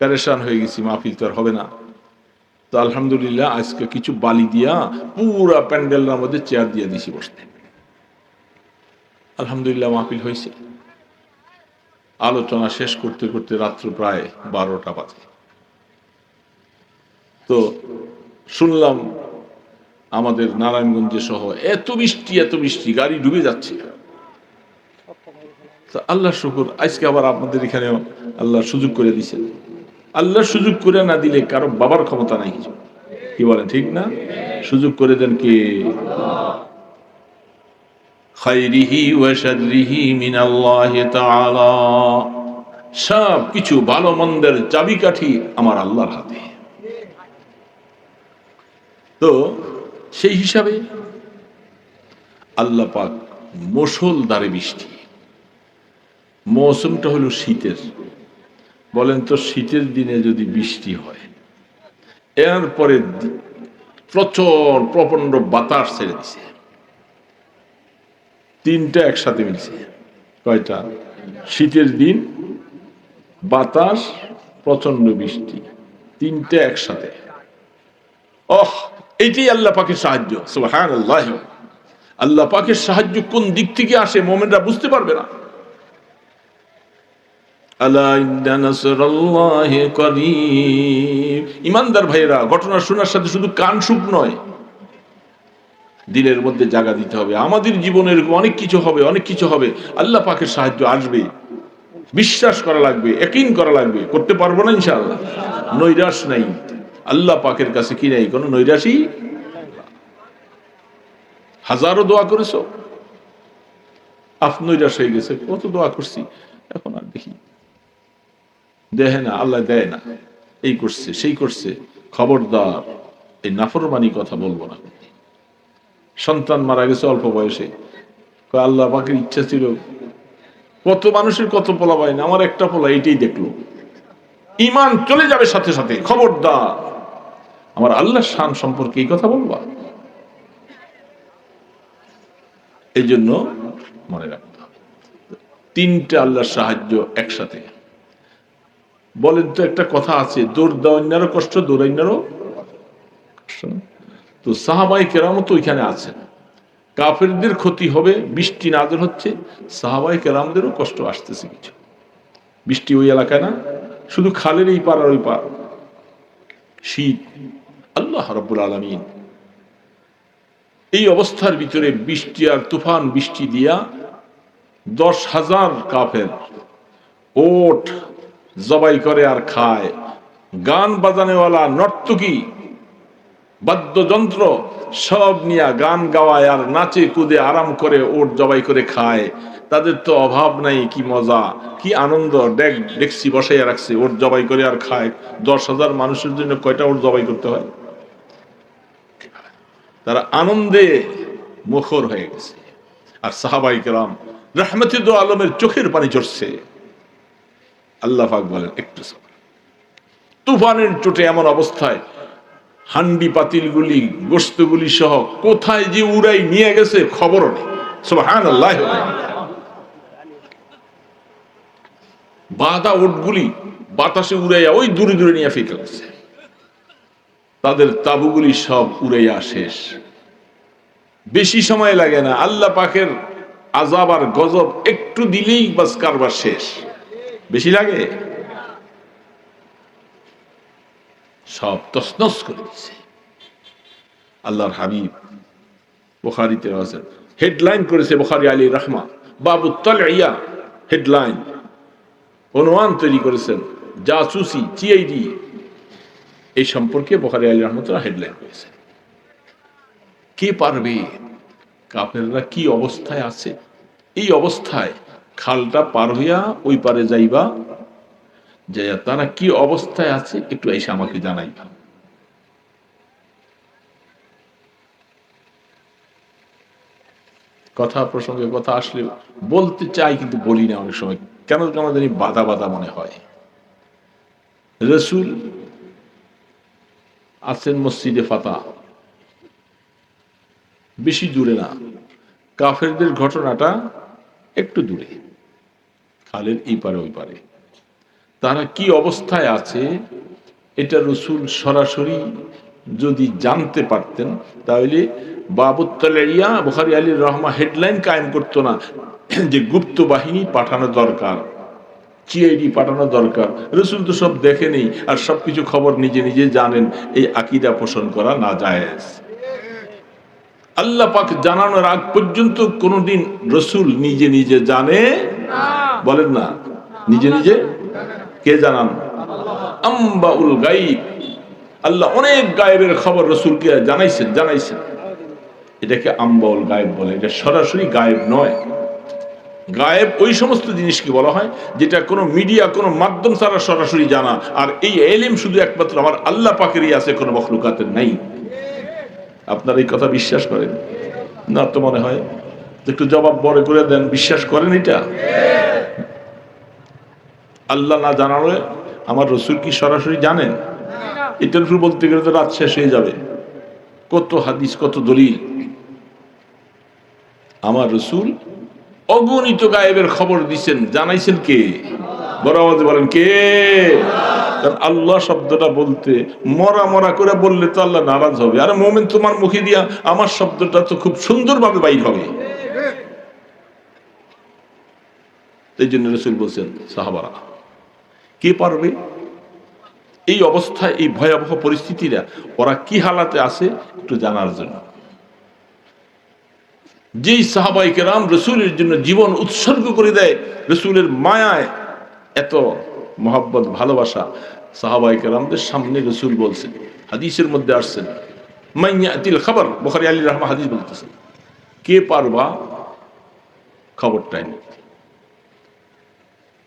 পেরেশান হয়ে গেছি, মাহফিল তো আর হবে না। তো আলহামদুলিল্লাহ আজকে কিছু বালি দিয়া পুরা প্যান্ডেলের মধ্যে চেয়ার দিয়ে দিছি বসতে। আলহামদুলিল্লাহ মাহফিল হয়েছে। আলোচনা শেষ করতে করতে রাত্র প্রায় 12টা বাজে। তো শুনলাম আমাদের নারায়ণগঞ্জে সহ এত বৃষ্টি, গাড়ি ডুবে যাচ্ছে। তো আল্লাহ শুকর, আজকে আবার আপনাদের এখানেও আল্লাহ সুযোগ করে দিছেন। আল্লাহ সুযোগ করে না দিলে কারো বাবার ক্ষমতা নাই কিছু, কি বলেন ঠিক না? সুযোগ করে দেন কে? খায়রিহি ওয়া শাররিহি মিনাল্লাহি তাআলা। সব কিছু ভালো মন্দের চাবিকাঠি আমার আল্লাহর হাতে। তো সেই হিসাবে আল্লাহ পাক মুষলধারে বৃষ্টি, মৌসুমটা হলো শীতের। বলেন তো শীতের দিনে যদি বৃষ্টি হয়, এরপরে প্রচুর প্রচন্ড বাতাস ছেড়ে দিছে, তিনটা একসাথে মিলছে। কয়টা? শীতের দিন, বাতাস, প্রচন্ড বৃষ্টি, তিনটা একসাথে। এইটাই আল্লাহ পাকের সাহায্য। সুবহানাল্লাহ। আল্লাহ পাকের সাহায্য কোন দিক থেকে আসে মুমিনরা বুঝতে পারবে না। আলা ইন্না নাসরাল্লাহি করিব। ইমানদার ভাইরা, ঘটনা শোনার সাথে শুধু কান শুক নয়, দিলের মধ্যে জায়গা দিতে হবে। আমাদের জীবনে এরকম অনেক কিছু হবে, আল্লাহ পাকের সাহায্য আসবে, বিশ্বাস করা লাগবে, ইয়াকিন করা লাগবে। করতে পারবো না ইনশাআল্লাহ। নৈরাশ নাই আল্লাহ পাকের কাছে, কি নাই কোনো নৈরাশী। হাজারো দোয়া করেছো, নৈরাশ হয়ে গেছে, কত দোয়া করছি, এখন আর দেখি দেয় না, আল্লাহ দেয় না, এই করছে সেই করছে। খবরদার, এই নাফরমানি কথা বলবো না। সন্তান মারা গেছে অল্প বয়সে, আল্লাহ পাকের ইচ্ছা ছিল, কত মানুষের কত পোলা পায় না, আমার একটা পোলা এইটাই দেখলো, ঈমান চলে যাবে সাথে সাথে। খবরদার, আমার আল্লাহর শান সম্পর্কে এই কথা বলবা। এই জন্য মনে রাখতে হবে তিনটা আল্লাহর সাহায্য একসাথে। বলেন তো, একটা কথা আছে, দৌড় দেওয়ার কষ্ট, দৌড়াইনারও কষ্ট। তো সাহাবায়ে কেরাম তো ওইখানে আছেন। কাফেরদের ক্ষতি হবে, বৃষ্টি নাযিল হচ্ছে, সাহাবায়ে কেরামদেরও কষ্ট আসতেছে কিছু। বৃষ্টি ওই এলাকায় না, শুধু খালের এই পার আর ওই পার, শীত। আল্লাহ রাব্বুল আলামিন এই অবস্থার ভিতরে বৃষ্টি আর তুফান বৃষ্টি দিয়া 10,000 কাফের ওট জবাই করে আর খায়। গান বাজানেওয়ালা, নর্তকী, বাদ্যযন্ত্র সব নিয়ে গান গাওয়ায় আর নাচে কুদে আরাম করে ওট জবাই করে খায়। তাদের তো অভাব নাই, কি মজা, কি আনন্দ। ডেকসি বসাইয়া রাখছে, ওট জবাই করে আর খায়। 10,000 মানুষের জন্য কয়টা ওট জবাই করতে হয়? তারা আনন্দে মুখর হয়ে গেছে। আর সাহাবায়ে কেরাম রাহমাতুল আলমের চোখের পানি ঝরছে। আল্লাহ পাক বলেন একটু তুফানের চোটে এমন অবস্থায় হান্ডি পাতিলগুলি, গোশতগুলি সহ কোথায় যে উড়াই নিয়ে গেছে খবরও নেই। সুবহানাল্লাহ। বাঁধা ওটগুলি বাতাসে উড়াইয়া ওই দূরে দূরে নিয়ে ফেলে গেছে। তাদের তাবুগুলি সব উড়াইয়া শেষ। বেশি সময় লাগে না, আল্লাহ পাকের আযাব আর গজব একটু দিলেই বাস কারবার শেষ। বেশি লাগে? সব তছনছ করে দিচ্ছে। আল্লাহর হাবিব বুখারীতে আছে, হেডলাইন করেছে বুখারী আলী রাহমা, বাবু তালইয়া, হেডলাইন, অনুমান তৈরি করেছেন, জাসুসি, সিআইডি, এই সম্পর্কে বুখারী আলী রাহমাতুল্লাহ হেডলাইন করেছেন। কে পারবে? কাফেররা কি অবস্থায় আছে? এই অবস্থায় খালটা পার হইয়া ওই পারে যাইবা, যে তারা কি অবস্থায় আছে একটু এসে আমাকে জানাই। কথা প্রসঙ্গে কথা আসলে বলতে চাই কিন্তু বলি না অনেক সময়, কেন কেন জানি বাধা বাধা মনে হয়। রসুল আছেন মসজিদে ফাতা, বেশি দূরে না, কাফেরদের ঘটনাটা একটু দূরে, খালের এই পারে ওই পারে। তারা কি অবস্থায় আছে এটা রসুল সরাসরি যদি জানতে পারতেন তাহলে বাবুত্তালিয়া বুখারী আলীর রহমা হেডলাইন কায়েম করতো না যে গুপ্ত বাহিনী পাঠানো দরকার, সিআইডি পাঠানো দরকার। রসুল তো সব দেখেনি আর সবকিছু খবর নিজে নিজে জানেন, এই আকীদা পোষণ করা না জায়েজ। আল্লাহ পাক জানানোর আগ পর্যন্ত কোনদিন রসুল নিজে নিজে জানে বলেন না, নিজে নিজে কে জানান? আম্বাউল গায়ব, আল্লাহ অনেক গায়েবের খবর রসুলকে জানাইছেন। এটাকে আম্বাউল গায়েব বলে, এটা সরাসরি গায়েব নয়। গায়েব ওই সমস্ত জিনিসকে বলা হয় যেটা কোনো মিডিয়া কোনো মাধ্যম ছাড়া সরাসরি জানা, আর এই ইলম শুধু একমাত্র আমার আল্লাহ পাকেরই আছে, কোনো মখলুকাতের নাই। আপনারা এই কথা বিশ্বাস করেন না? তো মনে হয় একটু জবাব বড় করে দেন, বিশ্বাস করেন এটা? আল্লাহ না জানালে আমার রসুল কি সরাসরি জানেন? এটার উপর বলতে গেলে তো রাত শেষ হয়ে যাবে। কত হাদিস, কত দলিল। আমার রসুল অগণিত গায়েবের খবর দিচ্ছেন, জানাইছেন কে? বড় আওয়াজে বলেন কে? কারণ আল্লাহ শব্দটা বলতে মরা মরা করে বললে তো আল্লাহ নারাজ হবে। আর মোমেন তোমার মুখে দিয়া আমার শব্দটা তো খুব সুন্দরভাবে বাইর হবে। এই জন্য রসুল বলছেন সাহাবারা কে পারবে এই অবস্থায়, এই ভয়াবহ পরিস্থিতিটা ওরা কি হালাতে আছে একটু জানার জন্য। যেই সাহাবায়ে কেরাম রসুলের জন্য জীবন উৎসর্গ করে দেয়, রসুলের মায়ায় এত মহব্বত ভালোবাসা, সাহাবায়ে কেরামদের সামনে রসুল বলছেন, হাদিসের মধ্যে আসছেন মাইয়াতিল খবর, বুখারী আলী রহমা হাদিস বলতেছেন, কে পারবা খবরটাই নিতে।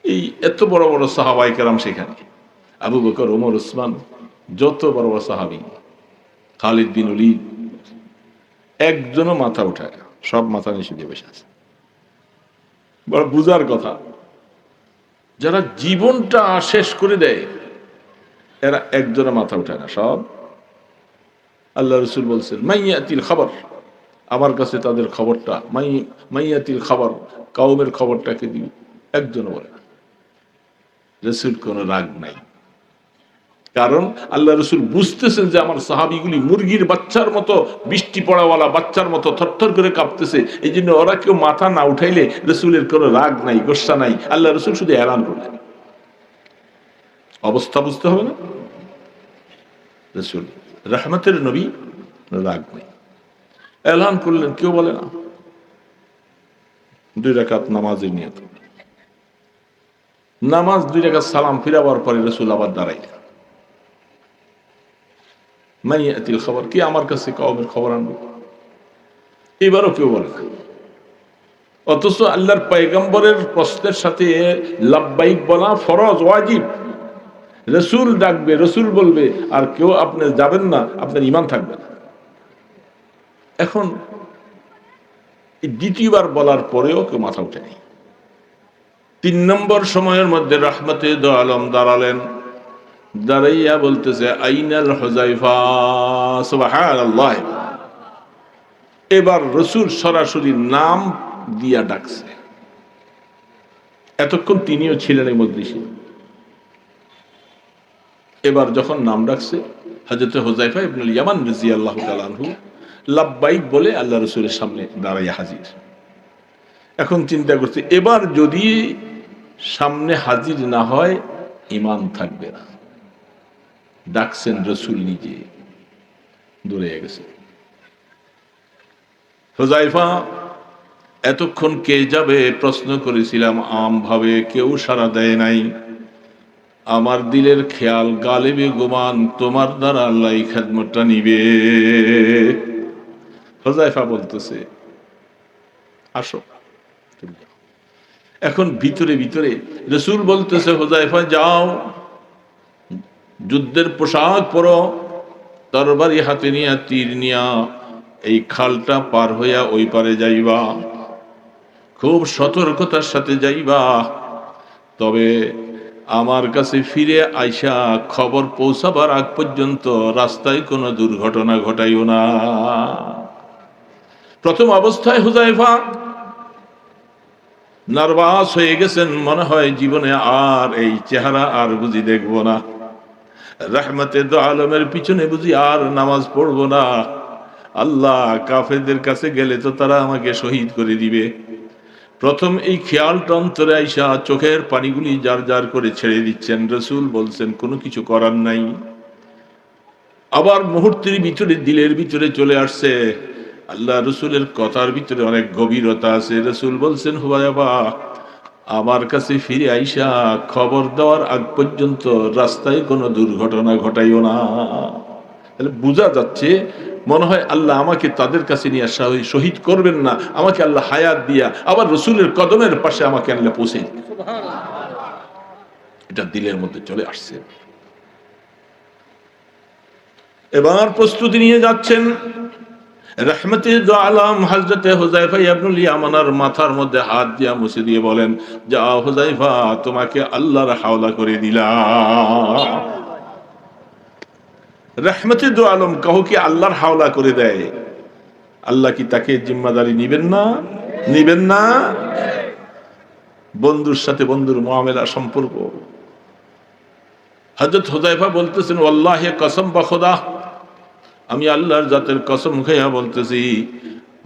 এই এত বড় বড় সাহাবায়ে কেরাম সেখানে, আবু বকর, ওমর, উসমান, যত বড় বড় সাহাবী, খালিদ বিন ওলীদ, একজনও মাথা উঠায় না, সব মাথা নিচে দিয়ে বসে আছে। বড় বুঝার কথা, যারা জীবনটা শেষ করে দেয় এরা একজনের মাথা উঠায় না, সব। আল্লাহ রসুল বলছেন মাইয়াতিল খবর, আমার কাছে তাদের খবরটা, মাইয়াতিল খবর, কওমের খবরটাকে দিবি, একজনও বলে না। রসুল কোনো রাগ নাই, কারণ আল্লাহ রসুল বুঝতেছেন যে আমার সাহাবিগুলি মুরগির বাচ্চার মতো, বৃষ্টি পড়াওয়ালা বাচ্চার মতো থরথর করে কাঁপতেছে। এই জন্য ওরা কেউ মাথা না উঠাইলে রসুলের কোনো রাগ নাই, গোসা নাই। আল্লাহ রসুল শুধু এলান করলেন, অবস্থা বুঝতে হবে না? রসুল রহমতের নবী, রাগ নেই, এলান করলেন, কেউ বলে না। 2 রাকাত নামাজের নিয়ত, নামাজ 2 রাকাত সালাম ফিরাবার পরে রসুল আবার দাঁড়াইলেন, মাইয়াতিল খবর, কি আমার কাছে কওমের খবর আনবে, এবারও কেউ বলে না। অথচ আল্লাহর পয়গম্বরের প্রশ্নের সাথে লাব্বাইক বলা ফরজ, ওয়াজিব। রসুল ডাকবে, রসুল বলবে, আর কেউ আপনি যাবেন না, আপনার ঈমান থাকবে না। এখন দ্বিতীয়বার বলার পরেও কেউ মাথা উঠেনি। 3 নম্বর সময়ের মধ্যে রহমতে দো আলম দাঁড়ালেন, দাঁড়াইয়া বলতেছে আইনাল হুযায়ফা, সুবহানাল্লাহ। এবার রসুল সরাসরি নাম দিয়া ডাকছে। এতক্ষণ তিনিও ছিলেন এই মজলিসে, এবার যখন নাম ডাকছে হযরত হুযায়ফা ইবনুল ইয়ামান রাদিয়াল্লাহু তাআলা আনহু লাব্বাইক বলে আল্লাহ রসুলের সামনে দাঁড়াইয়া হাজির। এখন চিন্তা করছে, এবার যদি সামনে হাজির না হয় ঈমান থাকবে না। ডাকছেন রসুল নিজে, দূরে গেছে। হুযায়ফা, এতক্ষণ কে যাবে প্রশ্ন করেছিলাম আমভাবে, কেউ সাড়া দেয় নাই। আমার দিলের খেয়াল, গালিবে গুমান, তোমার দ্বারা আল্লাহ এই খেদমতটা নিবে। হুযায়ফা বলতেছে আসো। এখন ভিতরে ভিতরে রাসূল বলতেছে, হুযায়ফা যাও, যুদ্ধের পোশাক পরো, তরবারি হাতে নিয়া, তীর নিয়া এই খালটা পার হইয়া ওই পারে যাইবা, খুব সতর্কতার সাথে যাইবা। তবে আমার কাছে ফিরে আইসা খবর পৌঁছাবার আগ পর্যন্ত রাস্তায় কোনো দুর্ঘটনা ঘটাইও না। প্রথম অবস্থায় হুযায়ফা নার্ভাস হয়ে গেছেন, মনে হয় জীবনে আর এই চেহারা আর বুঝি দেখব না, রহমতে দো আলমের পিছনে বুঝি আর নামাজ পড়বো না, আল্লাহ কাফেরদের কাছে গেলে তো তারা আমাকে শহীদ করে দিবে। প্রথম এই খেয়ালটা অন্তরে আইসা চোখের পানিগুলি জার জার করে ছেড়ে দিচ্ছেন। রাসূল বলছেন কোনো কিছু করার নাই। আবার মুহূর্তের ভিতরে দিলের ভিতরে চলে আসছে, আল্লাহ রসুলের কথার ভিতরে অনেক গভীরতা আছে। রাসূল বলছেন, হুযায়ফা আমার কাছে ফিরে আইসা খবর দেওয়ার আগ পর্যন্ত রাস্তায় কোনো দুর্ঘটনা ঘটাইও না। তাহলে বোঝা যাচ্ছে, মনে হয় আল্লাহ আমাকে তাদের কাছে নিয়ে শহীদ করবেন না, আমাকে আল্লাহ হায়াত দিয়া আবার রসুলের কদমের পাশে আমাকে আল্লাহ পৌঁছে, এটা দিলের মধ্যে চলে আসছে। এবার প্রস্তুতি নিয়ে যাচ্ছেন। রহমতে দো আলম হযরতে হুযায়ফা ইবনুল ইয়ামানের মাথার মধ্যে হাত দিয়া মুছে দিয়ে বলেন, যাও হুযায়ফা, তোমাকে আল্লাহর হাওলা করে দিলাম। রহমতে দো আলম কাউকে আল্লাহর হাওলা করে দেয়, আল্লাহ কি তাকে জিম্মাদারি নিবেন না? নিবেন না? বন্ধুর সাথে বন্ধুর মুআমেলা সম্পর্ক। হযরত হুযায়ফা বলতেছেন, ওয়াল্লাহি কসম বা খোদা, আমি আল্লাহর জাতের কসম খাইয়া বলতেছি,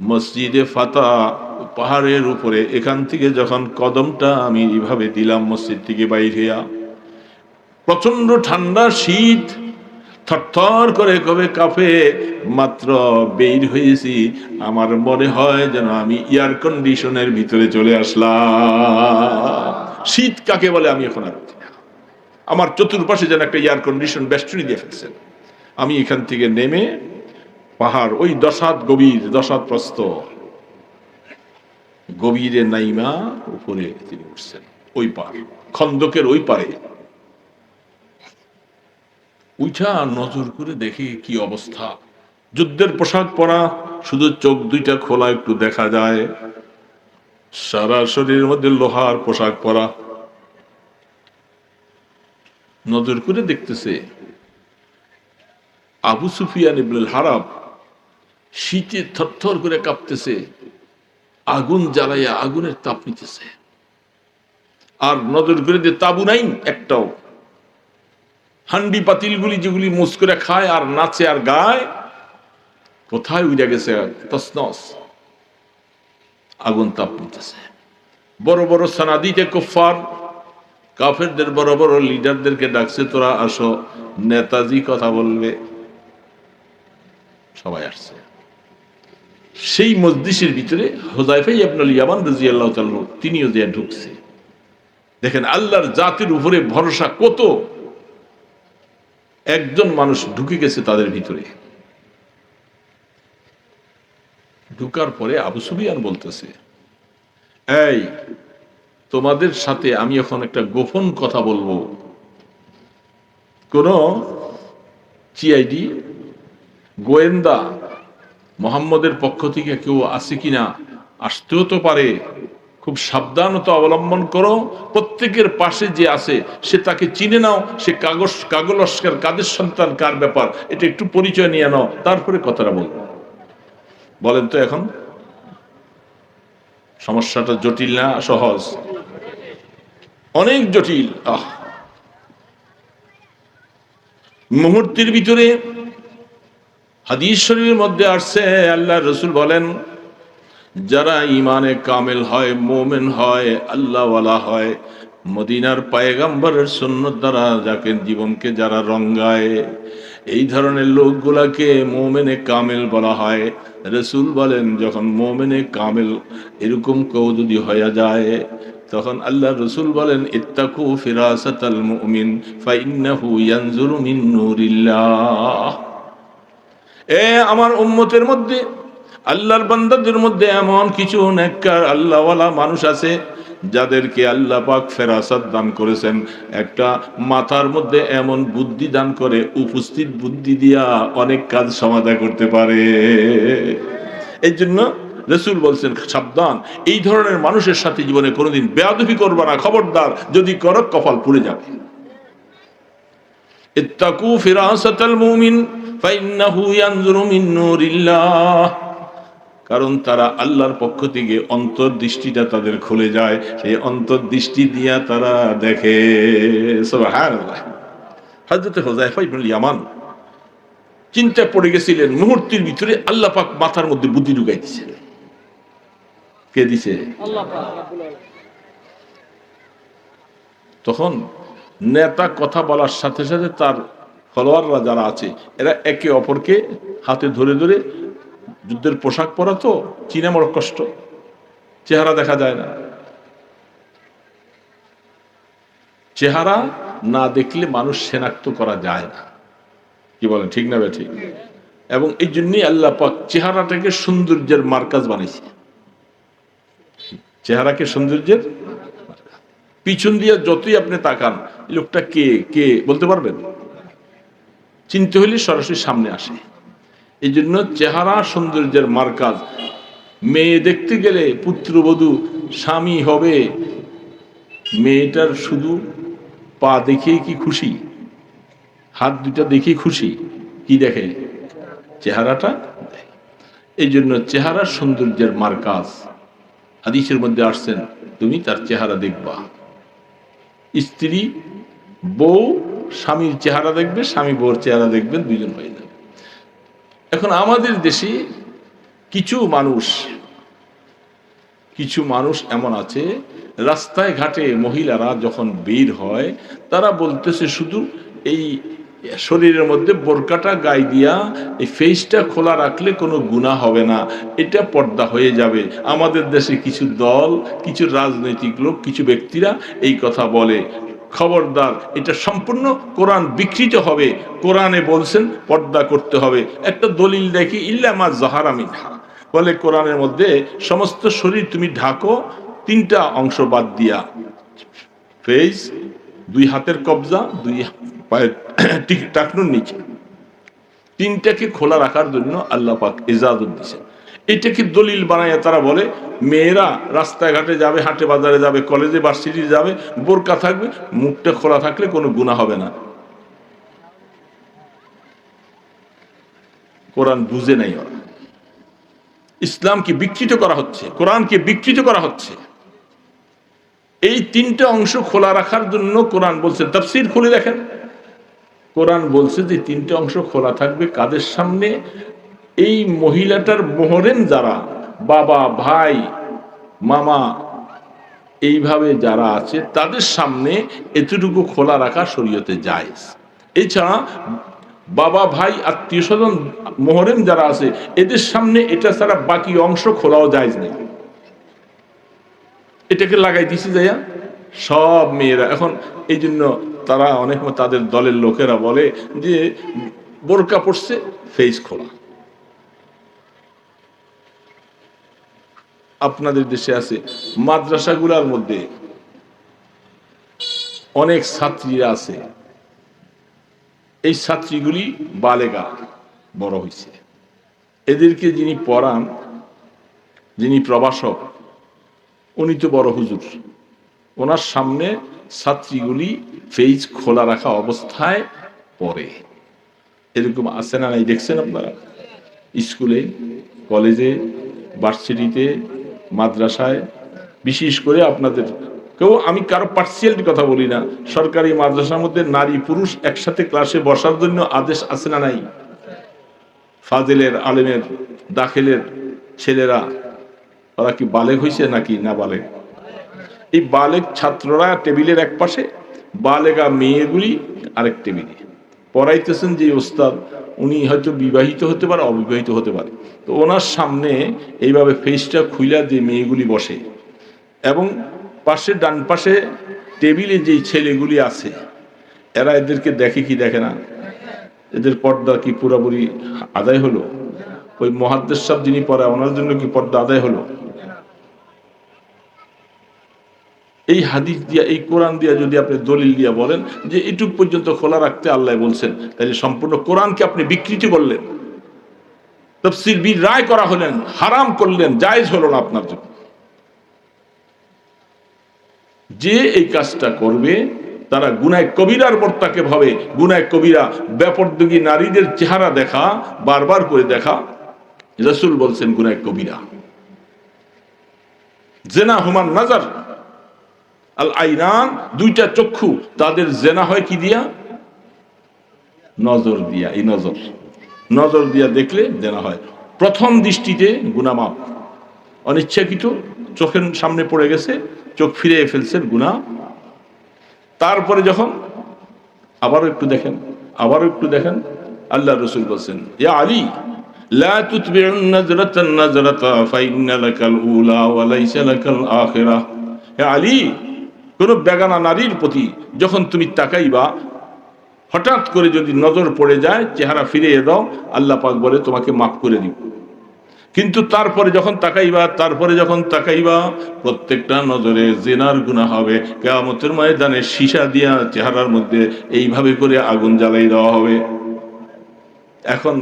মসজিদে ফাতা পাহাড়ের উপরে এখান থেকে যখন কদমটা আমি এইভাবে দিলাম মসজিদ থেকে বাইর হইয়া, প্রচন্ড ঠান্ডা শীত, থরথর করে কবে কাঁপে, মাত্র বের হয়েছি, আমার মনে হয় যেন আমি এয়ার কন্ডিশনের ভিতরে চলে আসলাম। শীত কাকে বলে আমি এখন আর বুঝি না। আমার চতুর্পাশে যেন একটা এয়ার কন্ডিশন বেষ্টনী দিয়ে ফেলছেন। আমি এখান থেকে নেমে পাহাড় ওই 10 হাত গভীর, 10 হাত প্রস্থ গভীরে নাইমা উপরে তিনি উঠছেন, ওই পার খন্দকের ওই পারে উঠা নজর করে দেখি কি অবস্থা। যুদ্ধের পোশাক পরা, শুধু চোখ দুইটা খোলা একটু দেখা যায়, সারা শরীরের মধ্যে লোহার পোশাক পরা। নজর করে দেখতেছে আবু সুফিয়ান ইবনুল হারাব শীতে থরথর করে কাঁপতেছে, আগুন জ্বালাইয়া আগুনের তাপ নিতেছে। আর নজর করে দিয়ে তাবু নাই একটাও, হান্ডি পাতিলগুলি যেগুলি মুস করে খায় আর নাচে আর গায়, কোথায় উড়ে গেছে তসনস, আগুন তাপ নিতেছে। বড় বড় সানাদিতে কুফার কাফেরদের বড় বড় লিডারদেরকে ডাকছে, তোরা আসো, নেতাজি কথা বলবে। সবাই আসছে। সেই মজলিসের ভিতরে হুযায়ফা ইবনুল ইয়ামান রাদিয়াল্লাহু তাআলা তিনিও যে ঢুকছে। দেখেন আল্লাহর জাতের উপরে ভরসা কত। একজন মানুষ ঢুকে গেছে তাদের ভিতরে। ঢুকার পরে আবু সুফিয়ান বলতেছে, এই তোমাদের সাথে আমি এখন একটা গোপন কথা বলবো, কোন সিআইডি গোয়েন্দা মুহাম্মদের পক্ষ থেকে কেউ আছে কিনা, আসতেও তো পারে, খুব সাবধানতা অবলম্বন করো। প্রত্যেকের পাশে যে আছে সে তাকে চিনে নাও, সে কাগলস্কার কাদের সন্তান, কার ব্যাপার, এটা একটু পরিচয় নিয়ে নাও, তারপরে কথাটা বলবো। বলেন তো এখন সমস্যাটা জটিল না সহজ? অনেক জটিল। মুহূর্তের ভিতরে হাদিস শরীফের মধ্যে আসছে, আল্লাহর রাসূল বলেন, যারা ইমানে কামেল হয়, মুমিন হয়, আল্লাহওয়ালা হয়, মদিনার পয়গম্বরের সুন্নাত দ্বারা যাকে জীবনকে যারা রঙ্গায়, এই ধরনের লোকগুলাকে মুমিনে কামেল বলা হয়। রাসূল বলেন, যখন মুমিনে কামেল এরকম কেউ যদি হয়ে যায়, তখন আল্লাহ রাসূল বলেন, ইত্তাকু ফিরাসাতাল মুমিন ফাইন্নাহু ইয়ানজুরু মিন নূরিল্লাহ। আমার উম্মতের মধ্যে, আল্লাহর বান্দাদের মধ্যে এমন কিছু নেককার আল্লাহওয়ালা মানুষ আছে, যাদেরকে আল্লাহ পাক ফেরাসাত দান করেছেন, একটা মাথার মধ্যে এমন বুদ্ধি দান করে, উপস্থিত বুদ্ধি দিয়া অনেক কাজ সমাধা করতে পারে। এই জন্য রাসূল বলছেন, সাবধান, এই ধরনের মানুষের সাথে জীবনে কোনোদিন বেয়াদবি করবা না, খবরদার, যদি করো কপাল পুড়ে যাবে। ইত্তাকু ফিরাসাতাল মুমিন ফাইন্নাহু ইয়ানজুরু মিন নূরিল্লাহ, কারণ তারা আল্লাহর পক্ষ থেকে অন্তর্দৃষ্টিটা তাদের খুলে যায়, সেই অন্তর্দৃষ্টি দিয়া তারা দেখে। সুবহানাল্লাহ। হযরত হুযায়ফা ইবনুল ইয়ামান চিন্তায় পড়ে গেছিলেন, মুহূর্তের ভিতরে আল্লাহ পাক মাথার মধ্যে বুদ্ধি ঢুকাই দিয়েছেন। কে দিছে? আল্লাহ পাক রব্বুল আলামিন। তখন নেতা কথা বলার সাথে সাথে তার ফলোয়াররা যারা আছে এরা একে অপরকে হাতে ধরে ধরে, যুদ্ধের পোশাক পরা তো চিনে বড় কষ্ট, চেহারা দেখা যায় না, চেহারা না দেখলে মানুষ শনাক্ত করা যায় না। কি বলেন, ঠিক না ঠিক? এবং এই জন্যই আল্লাহ পাক চেহারাটাকে সৌন্দর্যের মার্কাজ বানাইছে। চেহারাকে সৌন্দর্যের, পিছন দিয়ে যতই আপনি তাকান, লোকটা কে কে বলতে পারবেন? চিনতে হলে সরাসরি সামনে আসে। এই জন্য চেহারা সৌন্দর্যের মার্কাজ। মেয়ে দেখতে গেলে পুত্রবধূ স্বামী হবে, মেয়েটার শুধু পা দেখেই কি খুশি? হাত দুটা দেখেই খুশি? কি দেখে? চেহারাটা। এই জন্য চেহারা সৌন্দর্যের মার্কাজ। হাদিসের মধ্যে আসছেন, তুমি তার চেহারা দেখবা। স্ত্রী বউ স্বামীর চেহারা দেখবে, স্বামী বউর চেহারা দেখবেন, দুইজন হয়ে যাবে। এখন আমাদের দেশে কিছু মানুষ এমন আছে, রাস্তায় ঘাটে মহিলারা যখন বের হয়, তারা বলতেছে শুধু এই শরীরের মধ্যে বোরকাটা গায়ে দিয়া এই ফেসটা খোলা রাখলে কোনো গুনাহ হবে না, এটা পর্দা হয়ে যাবে। আমাদের দেশে কিছু দল, কিছু রাজনৈতিক লোক, কিছু ব্যক্তিরা এই কথা বলে। খবরদার, এটা সম্পূর্ণ কোরআন বিকৃত হবে। কোরআনে বলছেন পর্দা করতে হবে। একটা দলিল দেখি, ইল্লা মা যাহারা মিনহা, বলে কোরআনের মধ্যে সমস্ত শরীর তুমি ঢাকো, তিনটা অংশ বাদ দিয়া, ফেস, দুই হাতের কবজা, দুই পায়ের টাকনুর নিচে, তিনটাকে খোলা রাখার জন্য আল্লাহ পাক ইজাজত দিয়েছেন। এটাকে দলিল বানায় তারা বলে মেয়েরা রাস্তায় ঘাটে যাবে, হাটে বাজারে যাবে, কলেজে ভার্সিটি যাবে, বোরকা থাকবে, মুখটা খোলা থাকলে কোনো গুনাহ হবে না। কোরআন বুঝে নাই ওরা। ইসলামকে বিকৃত করা হচ্ছে, কোরআনকে বিকৃত করা হচ্ছে। এই তিনটা অংশ খোলা রাখার জন্য কোরআন বলছে, তাফসীর খুলে দেখেন, কোরআন বলছে যে তিনটা অংশ খোলা থাকবে কাদের সামনে? এই মহিলাটার মোহরেম যারা, বাবা, ভাই, মামা, এইভাবে যারা আছে তাদের সামনে এতটুকু খোলা রাখা শরীয়তে জায়েজ। এছাড়া বাবা, ভাই, আত্মীয় স্বজন, মোহরেম যারা আছে এদের সামনে এটা ছাড়া বাকি অংশ খোলাও জায়েজ নেই। এটাকে লাগাই দিছি যাইয়া সব মেয়েরা। এখন এই জন্য তারা অনেক, তাদের দলের লোকেরা বলে যে বোরকা পড়ছে, ফেস খোলা। আপনাদের দেশে আছে মাদ্রাসাগুলোর মধ্যে অনেক ছাত্রীরা আছে, এই ছাত্রীগুলি বালেগা, বড় হয়েছে। এদেরকে যিনি পড়ান, যিনি প্রভাষক, উনি তো বড় হুজুর, ওনার সামনে ছাত্রীগুলি ফেস খোলা রাখা অবস্থায় পড়ে। এরকম আছে না নাই? দেখছেন আপনারা? স্কুলে, কলেজে, ভার্সিটিতে, মাদ্রাসায়, বিশেষ করে আপনাদের কেউ, আমি কারো পার্সিয়ালিটির কথা বলি না, সরকারি মাদ্রাসার মধ্যে নারী পুরুষ একসাথে ক্লাসে বসার জন্য আদেশ আছে না নাই? ফাজিলের, আলেমের, দাখিলের ছেলেরা, ওরা কি বালেগ হয়েছে নাকি না বালেগ? এই বালেগ ছাত্ররা টেবিলের এক পাশে, বালেগা মেয়েগুলি আরেক টেবিলে পড়াইতেছেন। যে ওস্তাদ, উনি হয়তো বিবাহিত হতে পারে, অবিবাহিত হতে পারে, তো ওনার সামনে এইভাবে ফেসটা খুইলা যে মেয়েগুলি বসে, এবং পাশে ডান পাশে টেবিলে যেই ছেলেগুলি আছে এরা এদেরকে দেখে কি দেখে না? এদের পর্দা কি পুরোপুরি আদায় হলো? ওই মুহাদ্দিস সাহেব যিনি পড়ায় ওনার জন্য কি পর্দা আদায় হলো? এই হাদিস দিয়া, এই কোরআন দিয়া যদি আপনি দলিল দিয়া বলেন যে এটুক পর্যন্ত খোলা রাখতে আল্লাহ বলছেন, তাহলে সম্পূর্ণ কোরআনকে আপনি বিকৃতি করলেন, তাফসীর বীর রায় করা হলেন, হারাম করলেন, জায়েজ হলো না আপনার জন্য। যে এই কাজটা করবে তারা গুনাহ কবিরার মর্তাকে ভাবে। গুনাহ কবিরা বেপরদগী নারীদের চেহারা দেখা, বারবার করে দেখা, রাসূল বলছেন গুনাহ কবিরা। জিনা হুমান নাজার, আল আইনান, দুইটা চক্ষু, তাদের জেনা হয় কি দিয়া? নজর দিয়া। এই নজর দিয়া দেখলে জেনা হয়। প্রথম দৃষ্টিতে গুনাহ মাপ, অনিচ্ছাকৃত চোখের সামনে পড়ে গেছে, চোখ ফিরিয়ে ফেলছেন, গুনাহ। তারপরে যখন আবারও একটু দেখেন, আল্লাহ রাসূল বলছেন, ইয়া আলী লা তুতবিউন নাজরাতান নাজরাতা ফাইন্না লাকাল উলা ওয়া লাইসা লাকাল আখিরাহ। হে আলী, কোন বেগানা নারীর প্রতি যখন তুমি তাকাইবা, হঠাৎ করে যদি নজর পড়ে যায়, চেহারা ফিরিয়ে দাও, আল্লাহ পাক বলে তোমাকে মাফ করে দিব। কিন্তু তারপরে যখন তাকাইবা প্রত্যেকটা নজরে জিনার গুনাহ হবে। কিয়ামতের ময়দানে সীসা দিয়া চেহারার মধ্যে এইভাবে করে আগুন জ্বালাই দেওয়া হবে। এখন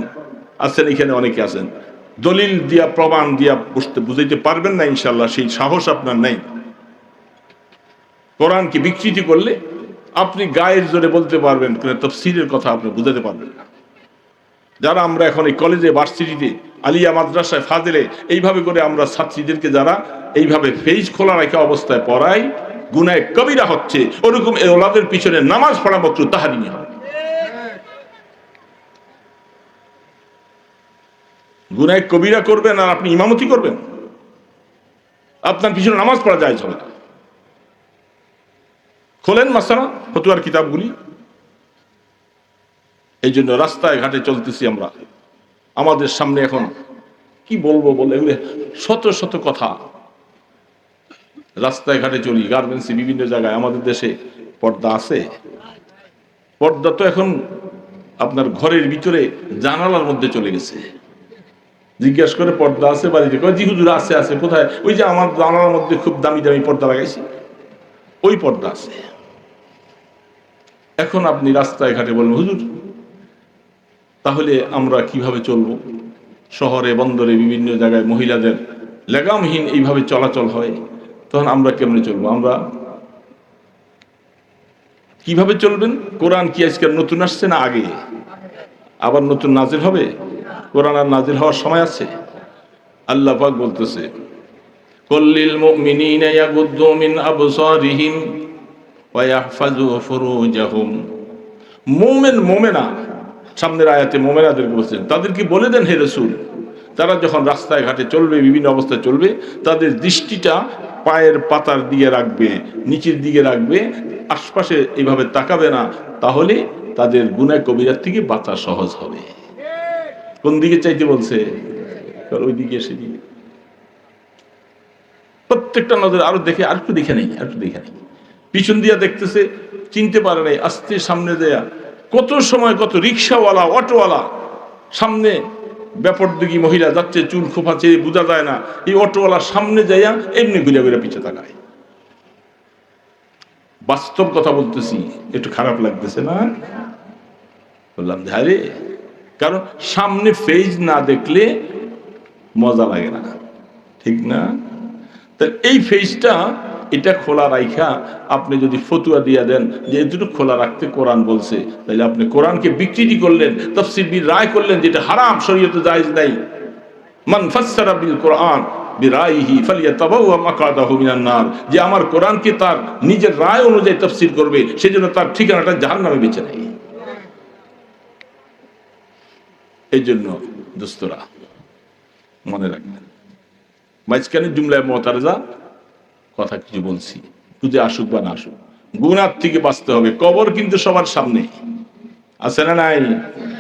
আছেন এখানে অনেকে আছেন, দলিল দিয়া প্রমাণ দিয়া বুঝাইতে পারবেন না, ইনশাআল্লাহ সেই সাহস আপনার নাই। কোরআনকে বিকৃতি করলে আপনি গায়ের জোরে বলতে পারবেন, কিন্তু তাফসীরের কথা আপনি বুঝাতে পারবেন না। যারা আমরা এখন এই কলেজে, ভার্সিটিতে, আলিয়া মাদ্রাসায়, ফাজেলে এইভাবে করে আমরা ছাত্রীদেরকে যারা এইভাবে ফেজ খোলা রাখা অবস্থায় পড়াই, গুনাহ কবিরা হচ্ছে। ওরকম এই ওলাদের পিছনে নামাজ পড়া মাত্র তাহারিমি হয়। গুনাহ কবিরা করবেন আর আপনি ইমামতি করবেন, আপনার পিছনে নামাজ পড়া জায়েজ হবে না। খোলেন মাসালা ফতোয়ার কিতাবগুলি। এই জন্য রাস্তায় ঘাটে চলতেছি আমরা, আমাদের সামনে এখন কি বলবো বলে এগুলো শত কথা। রাস্তায় ঘাটে চলি, গার্মেন্টসে, বিভিন্ন জায়গায়। আমাদের দেশে পর্দা আছে? পর্দা তো এখন আপনার ঘরের ভিতরে জানালার মধ্যে চলে গেছে। জিজ্ঞাসা করে পর্দা আছে বাড়িতে, কয় জি হুজুর আছে। কোথায়? ওই যে আমার জানালার মধ্যে খুব দামি পর্দা লাগাইছি, ওই পর্দা আছে। এখন আপনি রাস্তায় ঘাটে বলবেন হুজুর, তাহলে আমরা কিভাবে চলবো? শহরে, বন্দরে, বিভিন্ন জায়গায় মহিলাদের লাগামহীন এইভাবে চলাচল হয়, তখন আমরা কেমনে চলবো? আমরা কিভাবে চলবেন? কোরআন কি আজকে নতুন আসছে না আগে? আবার নতুন নাজিল হবে? কোরআন আর নাজিল হওয়ার সময় আছে? আল্লাহ পাক বলতেছে, কুল্লিল মুমিনিনা ইয়াগুদ্দু মিন আবসারিহিম ওয়া ইয়াহফাযু ফুরুজাহুম। মুমিনা, সামনের আয়াতে মুমিনাদেরকে বলছেন, তাদেরকে বলে দেন হে রাসূল, তারা যখন রাস্তায় ঘাটে চলবে, বিভিন্ন অবস্থায় চলবে, তাদের দৃষ্টিটা পায়ের পাতার দিকে রাখবে, নিচের দিকে রাখবে, আশপাশে এইভাবে তাকাবে না। তাহলে তাদের গুনাহ কবিরার থেকে বাঁচা সহজ হবে। কোন দিকে চাইতে বলছে? ওই দিকে, সেদিকে। প্রত্যেকটা নজর আরো দেখে, আর একটু দেখে নেই। পিছন দিয়া দেখতেছে, চিনতে পারে নাই, আস্তে সামনে দেয়া। কত সময় কত রিক্সাওয়ালা, অটোওয়ালা সামনে বেপরদগী মহিলা যাচ্ছে, চুল খোপা চেয়ে বোঝা যায় না, এই অটোওয়ালা সামনে যাইয়া এমনি ঘুরে পিছে তাকায়। বাস্তব কথা বলতেছি, একটু খারাপ লাগতেছে না? বললাম ধারে, কারণ সামনে ফেজ না দেখলে মজা লাগে না, ঠিক না? তাহলে এই ফেজটা, এটা খোলা রাখা আপনি যদি ফতুয়া দিয়ে দেন যে এটুকু খোলা রাখতে কোরআন বলছে, তাহলে আপনি কোরআনকে বিকৃতি করলেন, তাফসীর বীর রায় করলেন যেটা হারাম, শরীয়তে জায়েজ নাই। মান ফাসসারা বিল কোরআন বিরাইহি ফালিয়াতাবাওয়া মাকআদাহু মিনান নার, যে আমার কোরআনকে তার নিজের রায় অনুযায়ী তাফসীর করবে, সেজন্য তার ঠিকানাটা জাহান্নামে বেছে নেয়। এই জন্য দোস্তরা মনে রাখবেন, মাঝখানে জুমলায় মুতারাজা কথা কিছু বলছি, বুঝে আসুক বা না আসুক, গুনাহ থেকে বাঁচতে হবে। কবর কিন্তু সবার সামনে আছে না নাই?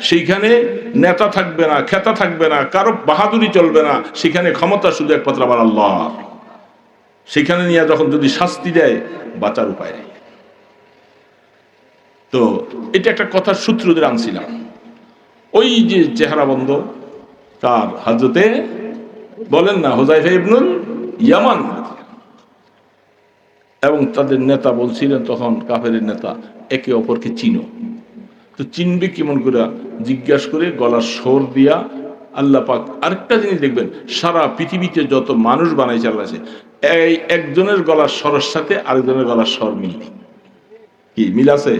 সেইখানে নেতা থাকবে না, খেতা থাকবে না, কারো বাহাদুরি চলবে না, সেখানে ক্ষমতা শুধু একমাত্র আমার আল্লাহ। সেখানে নিয়ে যখন যদি শাস্তি দেয়, বাঁচার উপায় নেই। তো এটা একটা কথার সূত্রদের আনছিলাম। ওই যে চেহারা বন্ধ, তার হযরতে বলেন না হুযায়ফা ইবনুল ইয়ামান, এবং তাদের নেতা বলছিলেন তখন, কাফেরের নেতা, একে অপরকে চিনো। তো চিনবে কেমন করে? জিজ্ঞাসা করে গলার স্বর দিয়া। আল্লাহ পাক আরেকটা জিনিস দেখবেন, সারা পৃথিবীতে যত মানুষ বানাই চালাছে, এই একজনের গলার স্বরের সাথে আরেকজনের গলার স্বর মিল নেই। কি মিল আছে?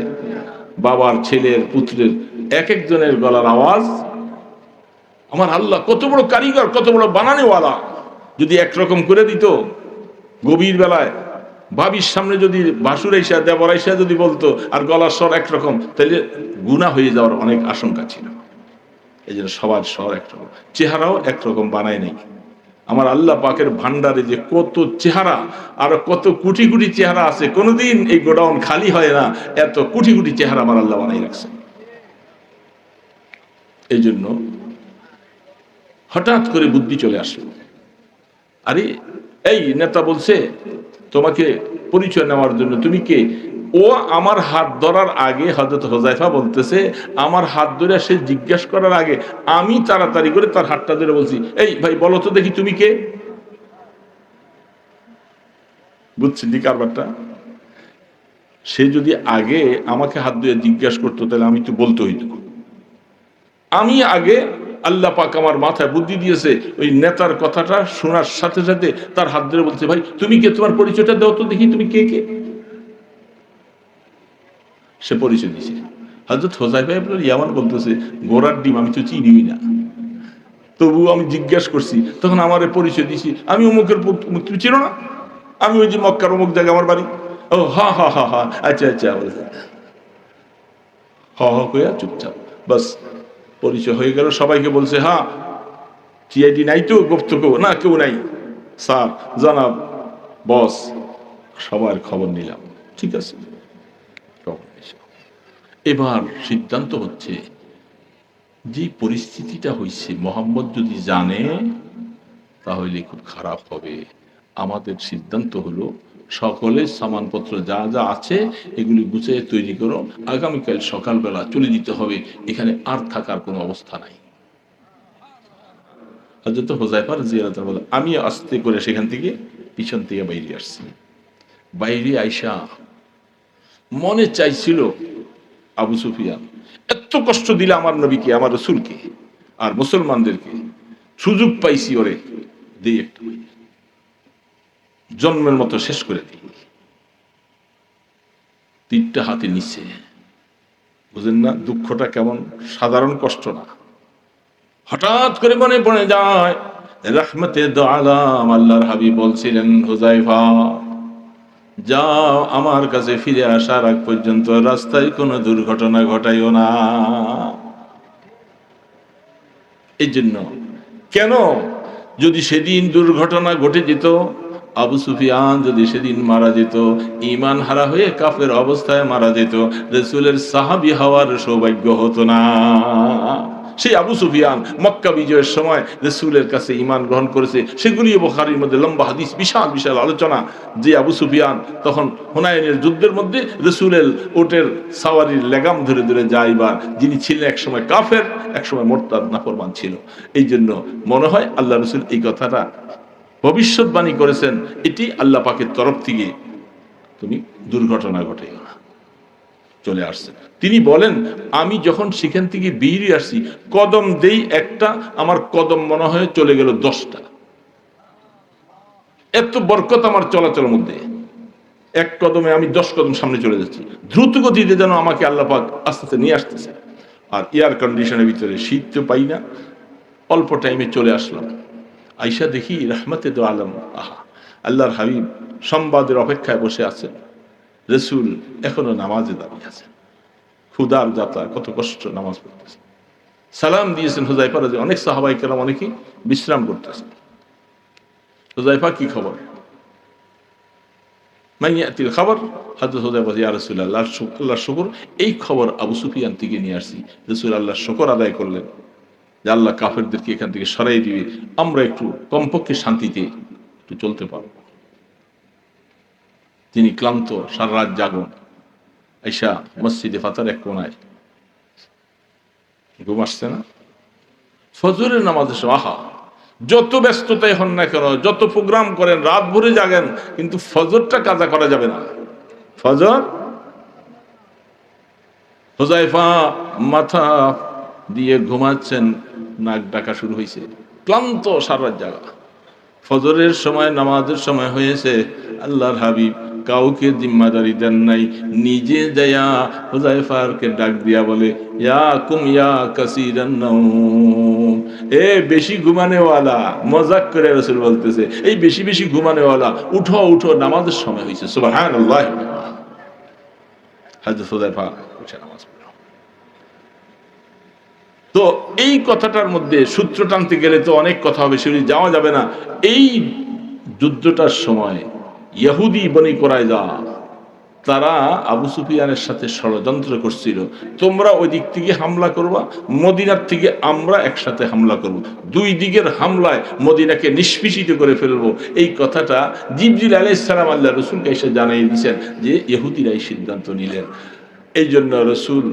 বাবার, ছেলের, পুত্রের এক একজনের গলার আওয়াজ। আমার আল্লাহ কত বড় কারিগর, কত বড় বানানেওয়ালা! যদি একরকম করে দিত, গভীর বেলায় ভাবির সামনে যদি বাসুর আইসা, দেবর আইসা যদি বলতো আর গলার স্বর একরকম, তাহলে গুনাহ হয়ে যাওয়ার অনেক আশঙ্কা ছিল। এই জন্য সবার স্বর একরকম, চেহারাও একরকম বানায় নেই। আমার আল্লাহ পাকের ভান্ডারে যে কত চেহারা, আর কত কোটি কোটি চেহারা আছে, কোনোদিন এই গোডাউন খালি হয় না। এত কোটি কোটি চেহারা আমার আল্লাহ বানাই রাখছে। এই জন্য হঠাৎ করে বুদ্ধি চলে আসলো, আরে এই নেতা বলছে তোমাকে পরিচয় নেওয়ার জন্য, তুমি কে? ও আমার হাত ধরার আগে, হযরত হুযায়ফা বলতেছে, আমার হাত ধরে সে জিজ্ঞাসা করার আগে আমি তাড়াতাড়ি করে তার হাতটা ধরে বলছি, এই ভাই বলো তো দেখি তুমি কে? বুঝছেন কি কারবারটা? সে যদি আগে আমাকে হাত ধরে জিজ্ঞাসা করতো, তাহলে আমি তো বলতে হইতো। আমি আগে, আল্লাহ পাক আমার মাথায় বুদ্ধি দিয়েছে, ওই নেতার কথাটা শোনার সাথে সাথে তার হাত ধরে বলছে, ভাই তুমি কে? তোমার পরিচয়টা দাও তো দেখি, তুমি কে কে? সে পরিচয় দিছে। হযরত হুযায়ফা ইবনে ইয়ামান বলতেছে, ঘোড়ার ডিম আমি তো চিনিই না, তবু আমি জিজ্ঞাসা করছি, তখন আমার পরিচয় দিছি, আমি অমুকের, তুমি চিনো না? আমি ওই যে মক্কার অমুক জায়গা আমার বাড়ি। ও হা হা হা হা, আচ্ছা আচ্ছা, বলছে হ হ কইয়া চুপচাপ। বাস, পরিচয় হয়ে গেল। সবাইকে বলছে, হ্যাঁ সিআইডি নাই তো, গুপ্ত কেউ না? কেউ নাই স্যার, জনাব, বস। সবার খবর নিলাম, ঠিক আছে। এবার সিদ্ধান্ত হচ্ছে, যে পরিস্থিতিটা হয়েছে, মোহাম্মদ যদি জানে তাহলে খুব খারাপ হবে। আমাদের সিদ্ধান্ত হলো, সকলের সামানপত্র যা যা আছে এগুলি গুছিয়ে তৈরি করো, আগামীকাল সকালবেলা চলে যেতে হবে, এখানে আর থাকার কোনো অবস্থা নাই। হযরত হুযায়ফা রাদিয়াল্লাহু তাআলা বলে, আমি আস্তে করে সেখান থেকে পিছন থেকে বাইরে আসছি। বাইরে আইসা মনে চাইছিল, আবু সুফিয়ান এত কষ্ট দিলে আমার নবীকে, আমার রাসূলকে আর মুসলমানদেরকে, সুযোগ পাইছি ওরে দেই একটু, জন্মের মতো শেষ করে দিই। তীরটা হাতে নিচ্ছে, বুঝেন না দুঃখটা কেমন? সাধারণ কষ্ট না। হঠাৎ করে মনে পড়ে যায়, রাহমাতে দো আলাম আল্লাহর হাবিব বলছিলেন, হুযায়ফা যাও, আমার কাছে ফিরে আসার আগ পর্যন্ত রাস্তায় কোনো দুর্ঘটনা ঘটাইও না। এই জন্য কেন? যদি সেদিন দুর্ঘটনা ঘটে যেত, আবু সুফিয়ান যদি সেদিন মারা যেত, ঈমান হারা হয়ে কাফের অবস্থায় মারা যেত, রাসূলের সাহাবী হওয়ার সৌভাগ্য হতো না। সেই আবু সুফিয়ান মক্কা বিজয়ের সময় রাসূলের কাছে ঈমান গ্রহণ করেছে, সেগুলি বুখারীর মধ্যে লম্বা হাদিস, বিশাল বিশাল আলোচনা। যে আবু সুফিয়ান তখন হুনাইনের যুদ্ধের মধ্যে রাসূলের ওটের সাওয়ারির লেগাম ধরে ধরে যাইবার, যিনি ছিলেন একসময় কাফের, একসময় মুরতাদ নাফরমান ছিল। এই জন্য মনে হয় আল্লাহ রাসূল এই কথাটা ভবিষ্যৎবাণী করেছেন, এটি আল্লাহ পাকের তরফ থেকে, তুমি দুর্ঘটনা ঘটাইও না। চলে আসছে। তিনি বলেন, আমি যখন সেখান থেকে বেরিয়ে আসছি, কদম দেই একটা, আমার কদম মনে হয় চলে গেল 10টা। এত বরকত আমার চলাচলের মধ্যে, এক কদমে আমি 10 কদম সামনে চলে যাচ্ছি। দ্রুত গতিতে যেন আমাকে আল্লাহ পাক আস্তে আস্তে নিয়ে আসতেছে। আর এয়ার কন্ডিশনের ভিতরে শীত তো পাই না, অল্প টাইমে চলে আসলাম। আইসা দেখি রাহমাতে দো আলম, আহা, আল্লাহর হাবিব সংবাদের অপেক্ষায় বসে আছেন। রাসূল এখনো নামাজে দাঁড়িয়ে আছেন, ক্ষুধার যাত্রা, কত কষ্ট নামাজ পড়তেছেন। সালাম দিয়েছেন হুযায়ফা রাদিয়াল্লাহু, অনেক সাহাবায়ে কেরাম অনেকেই বিশ্রাম করতেছেন। হুযায়ফা কি খবর? মাইয়াতিল খবর, হযরত হুযায়ফা, ইয়া রাসূলুল্লাহ, আল্লাহর শুকর, এই খবর আবু সুফিয়ান থেকে নিয়ে আসছি। রাসূল আল্লাহর শুকর আদায় করলেন যে আল্লাহ কাফেরদেরকে এখান থেকে সরাই দিবে, আমরা একটু কমপক্ষে শান্তিতে একটু চলতে পারব। তিনি ক্লান্ত, সারা রাত জাগন, আইসা মসজিদে ফাতার এক কোনায় ঘুম আসছে না। ফজরের নামাজের সময়, আহা, যত ব্যস্ততাই হন না কেন, যত প্রোগ্রাম করেন, রাত ভরে জাগেন, কিন্তু ফজরটা কাজা করা যাবে না। ফজর, হুযায়ফা মাথা দিয়ে ঘুমাচ্ছেন, নাক ডাকা শুরু হয়েছে, ক্লান্ত, সারা রাত জাগা। ফজরের সময়, নামাজের সময় হয়েছে, আল্লাহর হাবিব কাউকে জিম্মাদারি দেন নাই, নিজে যায়া হুযায়ফাকে ডাক দিয়া বলে, ইয়া কুম ইয়া কাসীরান নাওম, এ বেশি ঘুমানেওয়ালা, মজাক করে রাসূল বলতেছে, এই বেশি বেশি ঘুমানেওয়ালা, উঠো উঠো, নামাজের সময় হয়েছে। সুবহানাল্লাহ। হযরত হুযায়ফা উঠে নামাজ পড়ল। তো এই কথাটার মধ্যে সূত্র টানতে গেলে তো অনেক কথা হবে, সেগুলি যাওয়া যাবে না। এই যুদ্ধটার সময় ইহুদি বনি কুরাইজা তারা আবু সুফিয়ানের সাথে ষড়যন্ত্র করছিল, তোমরা ওই দিক থেকে হামলা করবা, মদিনার থেকে আমরা একসাথে হামলা করব, দুই দিকের হামলায় মদিনাকে নিষ্পেষিত করে ফেলবো। এই কথাটা জিবরিল আলাইহিস সালাম আল্লাহ রাসূলকে এসে জানিয়ে দিয়েছেন যে ইহুদিরা এই সিদ্ধান্ত নিলেন। এই জন্য রাসূল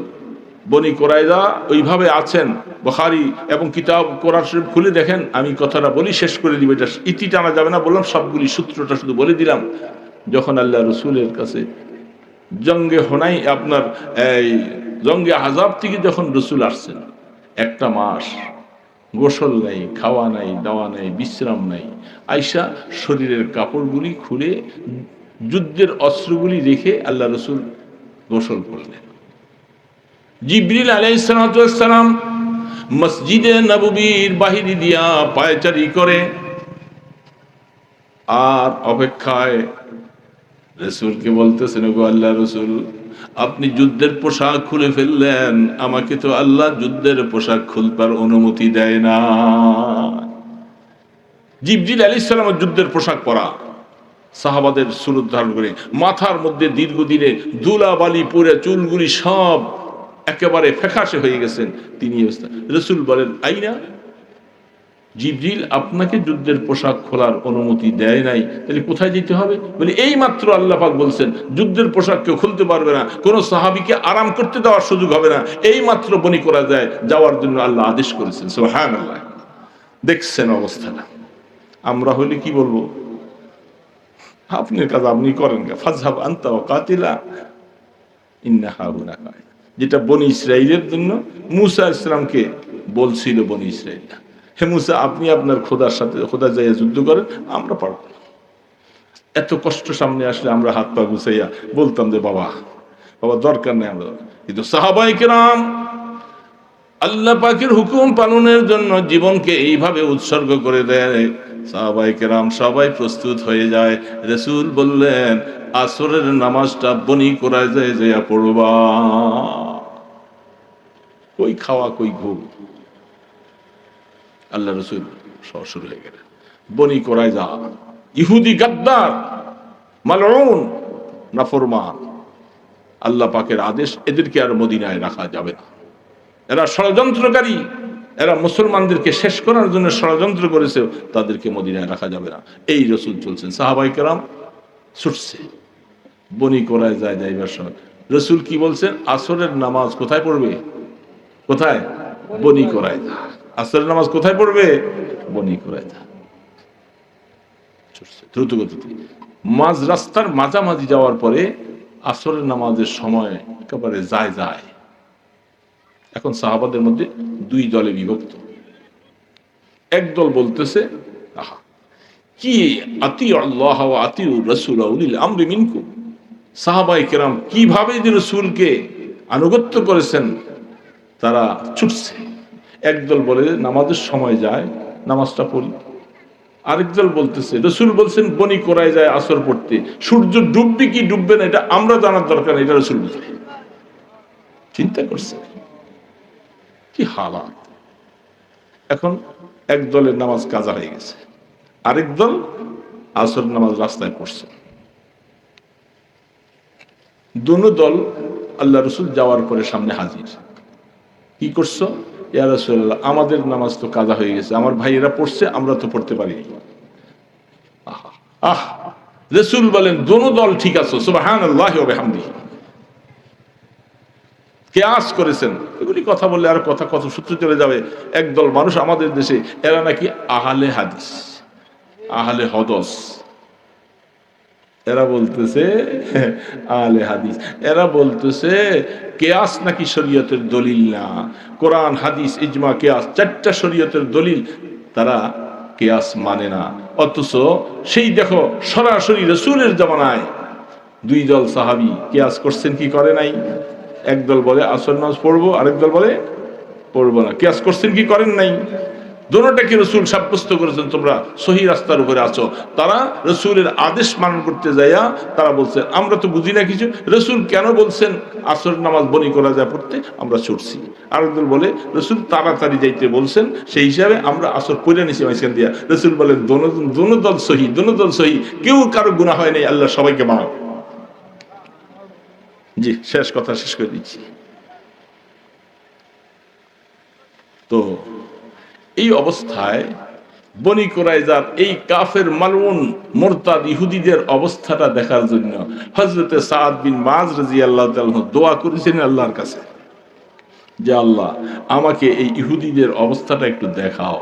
বনি কুরাইজা ওইভাবে আছেন। বুখারী এবং কিতাব কোরআন শরীফ খুলে দেখেন, আমি কথাটা বলি শেষ করে দিব, এটা ইতি টানা যাবে না, বললাম সবগুলি সূত্রটা শুধু বলে দিলাম। যখন আল্লাহ রসুলের কাছে জঙ্গে হোনাই, আপনার এই জঙ্গে আযাব থেকে যখন রসুল আসছেন, একটা মাস গোসল নাই, খাওয়া নাই, দাওয়া নাই, বিশ্রাম নাই, আয়সা শরীরের কাপড়গুলি খুলে যুদ্ধের অস্ত্রগুলি রেখে আল্লাহ রসুল গোসল করলেন। জিবরিল আলাইহিস সালাম মসজিদে নববীর বাহিরে দিয়া পায়চারি করে আর অপেক্ষায় রাসূলকে বলতেছেন, গো আল্লাহ রসুল, আপনি যুদ্ধের পোশাক খুলে ফেললেন, আমাকে তো আল্লাহ যুদ্ধের পোশাক খুলবার অনুমতি দেয় না। জিবরিল আলাইহিস সালামের যুদ্ধের পোশাক পরা, সাহাবাদের সুরত ধারণ করে, মাথার মধ্যে দীর্ঘদিনে ধুলাবালি পরে চুলগুলি সব একেবারে ফ্যাকাশে হয়ে গেছেন তিনি। রাসূল বলেন, আইনা জিবরিল আপনাকে যুদ্ধের পোশাক খোলার অনুমতি দেয় নাই, তাহলে কোথায় যেতে হবে? বলে এই মাত্র আল্লাহ পাক বলছেন যুদ্ধের পোশাক কেউ খুলতে পারবে না, কোন সাহাবীকে আরাম করতে দেওয়ার সুযোগ হবে না, এই মাত্র বনি করা যায় যাওয়ার জন্য আল্লাহ আদেশ করেছেন। সুবহানাল্লাহ। দেখছেন অবস্থাটা। আমরা হলে কি বলবো? আপনার কাজ আপনি করেন, ফাযহাব আনতা ওয়া কাতিলা ইন্না হাউনা কায়, যেটা বনি ইসরাইলের জন্য মূসা আলাইহিস সালামকে বলছিল বনি ইসরাইলরা, হে মূসা, আপনি আপনার খোদার সাথে খোদা যাইয়া যুদ্ধ করেন, আমরা পারব না। এত কষ্ট সামনে আসলে আমরা হাত পা গুছাইয়া বলতাম যে বাবা দরকার নেই আমরা। কিন্তু সাহাবায়ে কেরাম আল্লাহ পাকের হুকুম পালনের জন্য জীবনকে এইভাবে উৎসর্গ করে দেয়। সাহাবায়ে কেরাম সবাই প্রস্তুত হয়ে যায়। রাসূল বললেন, আসরের নামাজটা বনি কুরাইজায় যাইয়া পড়বা। কই খাওয়া কই ঘুম, আল্লাহ রসুল শুরু হয়ে গেলেন। বনি কুরাইজা ইহুদি, গাদ্দার, মালউন, নাফরমান, আল্লাহ পাকের আদেশ, এদেরকে আর মদিনায় রাখা যাবে না, এরা ষড়যন্ত্রকারী, এরা মুসলমানদেরকে শেষ করার জন্য ষড়যন্ত্র করেছে, তাদেরকে মদিনায় রাখা যাবে না। এই রসুল চলছেন, সাহাবায়ে কেরাম ছুটছে বনি কুরাইজায় যাইবার সময়। রসুল কি বলছেন? আসরের নামাজ কোথায় পড়বে? কোথায়? বনি কুরাইজা। আসরের নামাজ কোথায় পড়বে? বনি কুরাইজা। দ্রুত গতিতে মাঝ রাস্তার মাঝামাঝি যাওয়ার পরে আসরের নামাজের সময় একেবারে যায়। এখন সাহাবাদের মধ্যে দুই দলে বিভক্ত। একদল বলতেছে, আহা কি আতি আল্লাহ ওয়া আতিউ রাসূল উলিল আমরি মিনকুম, সাহাবায়ে কেরাম কিভাবে যে রাসূলকে আনুগত্য করেছেন, তারা ছুটছে। একদল বলে নামাজের সময় যায়, নামাজটা পড়ি। আরেকদল বলতেছে রাসূল বলছেন বনি কুরাইজায় আসর পড়তে, সূর্য ডুববে কি ডুববে না এটা আমরা জানার দরকার নেই, এটা রাসূল বুঝবে। চিন্তা করছে কি হালাত। এখন এক দলের নামাজ কাজা হয়ে গেছে, আরেক দল আসর নামাজ রাস্তায় পড়ছে। দুনো দল আল্লাহ রসুল যাওয়ার পরে সামনে হাজির। কি করছো? ইয়া রাসূলুল্লাহ, আমাদের নামাজ তো কাজা হয়ে গেছে, আমার ভাইয়েরা পড়ছে, আমরা তো পড়তে পারিনি। রাসূল বলেন, দুনো দল ঠিক আছে, সুবহানাল্লাহি ওয়া বিহামদিহি। কেয়াস করেছেন। এগুলি কথা বললে আর কথা কত সূত্র চলে যাবে। একদল মানুষ আমাদের দেশে, এরা নাকি আহলে হাদিস, আহলে হদস, এরা বলতেছে আহলে হাদিস, এরা বলতেছে কেয়াস নাকি শরীয়তের দলিল না। কোরআন, হাদিস, ইজমা, কেয়াস চারটা শরীয়তের দলিল, তারা কেয়াস মানে না। অথচ সেই দেখো সরাসরি রাসূলের জামানায় দুই দল সাহাবী কেয়াস করছেন কি করে নাই? একদল বলে আসর নামাজ পড়বো, আরেক দল বলে পড়বো না। কেয়াস করছেন কি করেন নাই? দোনোটাকে রসুল সাব্যস্ত করেছেন তোমরা সহি রাস্তার উপরে আছো। তারা রসুলের আদেশ পালন করতে যাইয়া তারা বলছেন আমরা তো বুঝি না কিছু, রসুল কেন বলছেন আসর নামাজ বনি করা যায় পড়তে, আমরা ছুটছি। আরেকদল বলে রসুল তাড়াতাড়ি যাইতে বলছেন, সেই হিসাবে আমরা আসর পড়ে নিছি মাঝখান দিয়া। রসুল বলেন দোনো দল সহি, দোনো দল সহি, কেউ কারো গুনাহ হয় নাই, আল্লাহ সবাইকে মাফ। জি, শেষ কথা শেষ করে দিচ্ছি। তো এই অবস্থায় বনি কুরাইজার এই কাফের মালউন মুরতাদ ইহুদিদের অবস্থাটা দেখার জন্য হযরতে সাদ বিন মুআয রাদিয়াল্লাহু তাআলা দোয়া করেছেন আল্লাহর কাছে যে আল্লাহ আমাকে এই ইহুদিদের অবস্থাটা একটু দেখাও।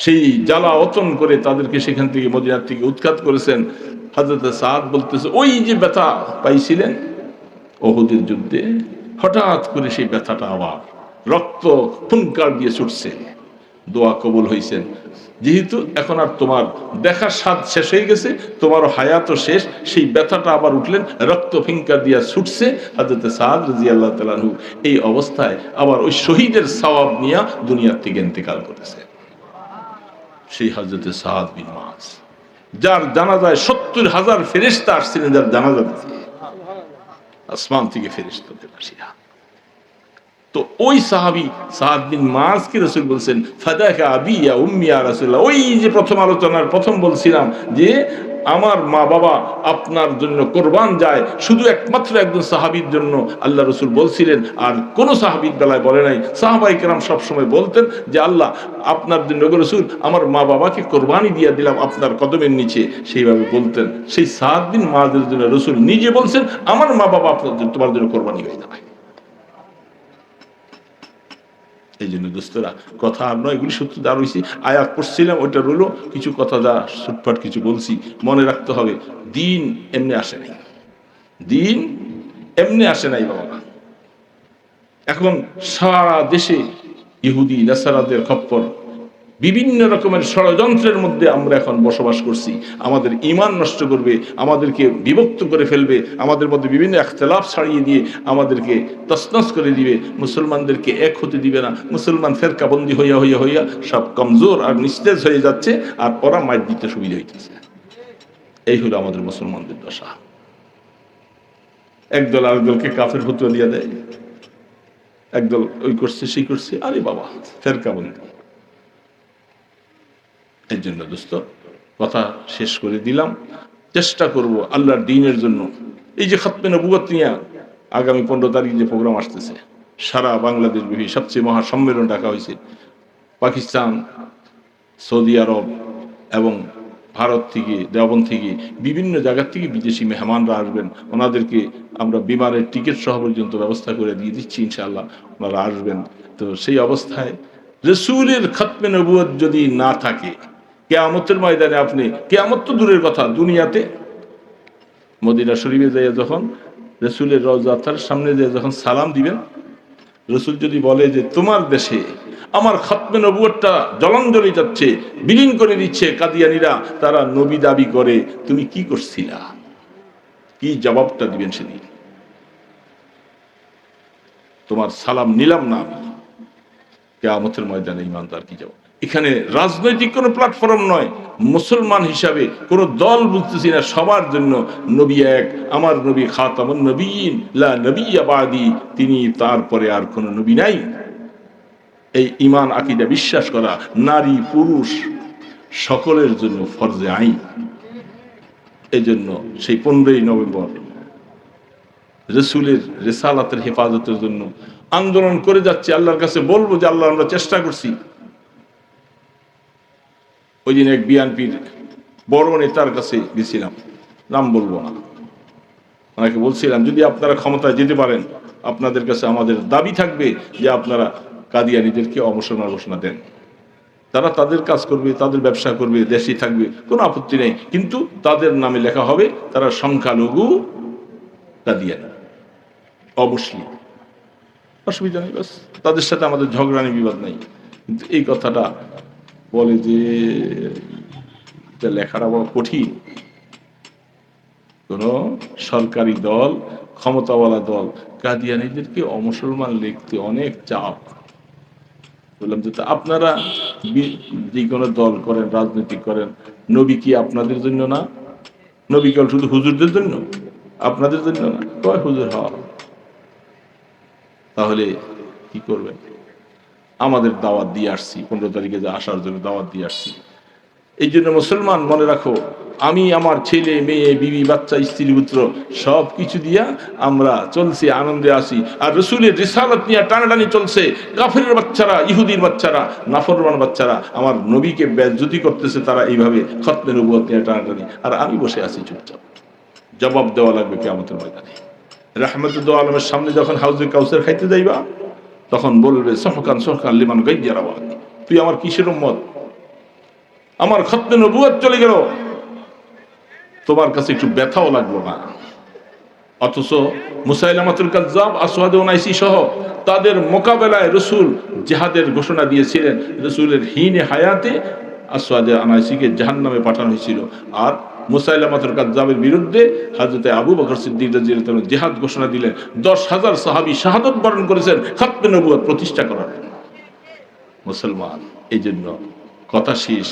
সেই জ্বালা অতন করে তাদেরকে সেখান থেকে মদিনা থেকে উৎখাত করেছেন। হযরতে সাদ বলতেছে ওই যে ব্যথা পাইছিলেন উহুদের যুদ্ধে, হঠাৎ করে সেই ব্যথাটা আবার রক্ত ফুনকার দিয়ে ছুটছে। দোয়া কবুল হয়েছেন। যেহেতু এখন আর তোমার দেখার স্বাদ শেষ হয়ে গেছে, তোমারও হায়াতও শেষ, সেই ব্যথাটা আবার উঠলেন, রক্ত ফিঙ্কার দিয়া ছুটছে। হযরতে সাদ রাদিয়াল্লাহু তাআলা আনহু এই অবস্থায় আবার ওই শহীদের সওয়াব নিয়ে দুনিয়ার থেকে ইন্তেকাল করেছে। সেই হযরতে সাদ বিন মুআয, যার জানাজায় ৭০,০০০ ফেরেশতা আসছিলেন, যার জানাজা দিতে আসমান থেকে ফেরেশতাদের আসিয়া। তো ওই সাহাবী সাদ বিন মুআযকে রাসূল বলছেন ফাদাকা আবি ইয়া উম্মি ইয়া রাসূলুল্লাহ। ওই যে প্রথম আলোচনার প্রথম বলছিলাম যে আমার মা বাবা আপনার জন্য কোরবান যায়, শুধু একমাত্র একজন সাহাবীর জন্য আল্লাহ রাসূল বলছিলেন, আর কোন সাহাবীর বেলায় বলে নাই। সাহাবায়ে কেরাম সব সময় বলতেন যে আল্লাহ আপনার জন্য গো রাসূল আমার মা বাবাকে কোরবানি দিয়ে দিলাম আপনার কদমের নিচে, সেইভাবে বলতেন। সেই সাদ বিন মুআযের জন্য রাসূল নিজে বলছেন আমার মা বাবা আপনার জন্য, তোমার জন্য কোরবানি হয়ে যাবে। এই জন্য দোস্তরা কথা আর নয়, এগুলি সূত্র যা রয়েছে আয়াত পড়ছিলাম ওইটা রইল, কিছু কথা যা ছুটপাট কিছু বলছি। মনে রাখতে হবে দিন এমনি আসে নাই, দিন এমনি আসে নাই বাবা। এখন সারা দেশে ইহুদি নাসারাদের খপ্পর, বিভিন্ন রকমের ষড়যন্ত্রের মধ্যে আমরা এখন বসবাস করছি। আমাদের ঈমান নষ্ট করবে, আমাদেরকে বিভক্ত করে ফেলবে, আমাদের মধ্যে বিভিন্ন ইখতিলাফ ছড়িয়ে দিয়ে আমাদেরকে তছনছ করে দিবে, মুসলমানদেরকে এক হতে দিবে না। মুসলমান ফেরকাবন্দি হইয়া হইয়া হইয়া সব কমজোর আর নিস্তেজ হয়ে যাচ্ছে, আর ওরা মাইর দিতে সুবিধা হইতেছে। এই হলো আমাদের মুসলমানদের দশা। একদল আরেকদলকে কাফের ফতোয়া দিয়ে দেয়, একদল ওই করছে সেই করছে, আরে বাবা ফেরকাবন্দি। এই জন্য দোস্ত কথা শেষ করে দিলাম, চেষ্টা করব আল্লাহর দ্বীনের জন্য। এই যে খতমে নবুয়ত নিয়ে আগামী 15 তারিখ যে প্রোগ্রাম আসতেছে, সারা বাংলাদেশ ব্যাপী সবচেয়ে মহা সম্মেলন ডাকা হয়েছে। পাকিস্তান, সৌদি আরব এবং ভারত থেকে, দেওবন্দ থেকে, বিভিন্ন জায়গা থেকে বিদেশি মেহমানরা আসবেন। ওনাদেরকে আমরা বিমানের টিকিট সহ পর্যন্ত ব্যবস্থা করে দিয়ে দিচ্ছি, ইনশাআল্লাহ ওনারা আসবেন। তো সেই অবস্থায় রাসূলের খতমে নবুয়ত যদি না থাকে, কিয়ামতের ময়দানে আপনি, কিয়ামত তো দূরের কথা, দুনিয়াতে মদিনা শরীফে যাইয়া যখন রাসূলের রওজার সামনে দিয়ে যখন সালাম দিবেন, রাসূল যদি বলে যে তোমার দেশে আমার খতমে নবুয়তটা জলাঞ্জলি যাচ্ছে, বিলীন করে দিচ্ছে কাদিয়ানীরা, তারা নবী দাবি করে, তুমি কি করছিলা? কি জবাবটা দিবেন সেদিন? তোমার সালাম নিলাম না আমি। কিয়ামতের ময়দানে ঈমানদার কি জবাব? এখানে রাজনৈতিক কোনো প্ল্যাটফর্ম নয়, মুসলমান হিসাবে কোনো দল বুঝতেছি না, সবার জন্য নবী এক, আমার নবী খাতামুন নবীয়িন লা নবিয়্যা বাদি, তিনি তারপরে আর কোনো নবী নাই। এই ঈমান আকীদা বিশ্বাস করা নারী পুরুষ সকলের জন্য ফরজে আইন। এই জন্য সেই 15ই নভেম্বর রাসূলের রিসালাতের হেফাজতের জন্য আন্দোলন করে যাচ্ছে। আল্লাহর কাছে বলবো যে আল্লাহ আমরা চেষ্টা করছি। ওই দিন এক বিএনপির বড় নেতার কাছে গেছিলাম, নাম বলবো না, ওনাকে বলছিলাম যদি আপনারা ক্ষমতায় যেতে পারেন আপনাদের কাছে আমাদের দাবি থাকবে যে আপনারা কাদিয়ানীদেরকে অবসর ঘোষণা দেন। তারা তাদের কাজ করবে, তাদের ব্যবসা করবে, দেশেই থাকবে, কোনো আপত্তি নেই, কিন্তু তাদের নামে লেখা হবে তারা সংখ্যালঘু কাদিয়ানী, অমুসলিম। অসুবিধা নেই, বাস তাদের সাথে আমাদের ঝগড়া নেই, বিবাদ নেই। কিন্তু এই কথাটা বলে যে লেখাটা বড় কঠিন। কোন সরকারি দল, ক্ষমতাওয়ালা দল কাদিয়ানীদেরকে অমুসলমান লিখতে অনেক চাপ। বললাম যে আপনারা যে কোনো দল করেন, রাজনীতি করেন, নবী কি আপনাদের জন্য না? নবী কেবল শুধু হুজুরদের জন্য, আপনাদের জন্য না? কয় হুজুর হওয়া, তাহলে কি করবেন? আমাদের দাওয়াত দিয়ে আসছি, 15 তারিখে যে আসার জন্য দাওয়াত দিয়ে আসছি। এই জন্য মুসলমান মনে রাখো, আমি আমার ছেলে মেয়ে বিবি বাচ্চা স্ত্রী পুত্র সব কিছু দিয়া আমরা চলছি, আনন্দে আসি। আর রসুলের রিসালাত নিয়ে টানাটানি চলছে। কাফেরের বাচ্চারা, ইহুদির বাচ্চারা, নাফরমান বাচ্চারা আমার নবীকে বেজ্জতি করতেছে, তারা এইভাবে খতমে নবুয়ত নিয়ে টানাটানি, আর আমি বসে আছি চুপচাপ। জবাব দেওয়া লাগবে কিয়ামতের ময়দানে। রাহমাতুল আলমের সামনে যখন হাউজে কাউসার খাইতে যাইবা, তখন বলবে সহকান সহকান লিমান গাইয়ার আওয়াজ, তুই আমার কিসের উম্মত? আমার খতমে নবুয়ত চলে গেল, তোমার কাছে একটু ব্যথাও লাগলো না। অথচ মুসাইলামাতুল কাযযাব, আসওয়াদ উনাইসি সহ তাদের মোকাবেলায় রাসূল জিহাদের ঘোষণা দিয়েছিলেন। রাসূলের হিনে হায়াতে আসওয়াদ উনাইসিকে জাহান্নামে পাঠানো হয়েছিল। আর মুসাইলামাতুল কাযযাবের বিরুদ্ধে হযরত আবু বকর সিদ্দিক রাদিয়াল্লাহু তাআলা জিহাদ ঘোষণা দিলেন। 10,000 সাহাবী শাহাদাত বরণ করেছেন খতমে নবুয়ত প্রতিষ্ঠা করার জন্য। মুসলমান, এই জন্য কথা শেষ,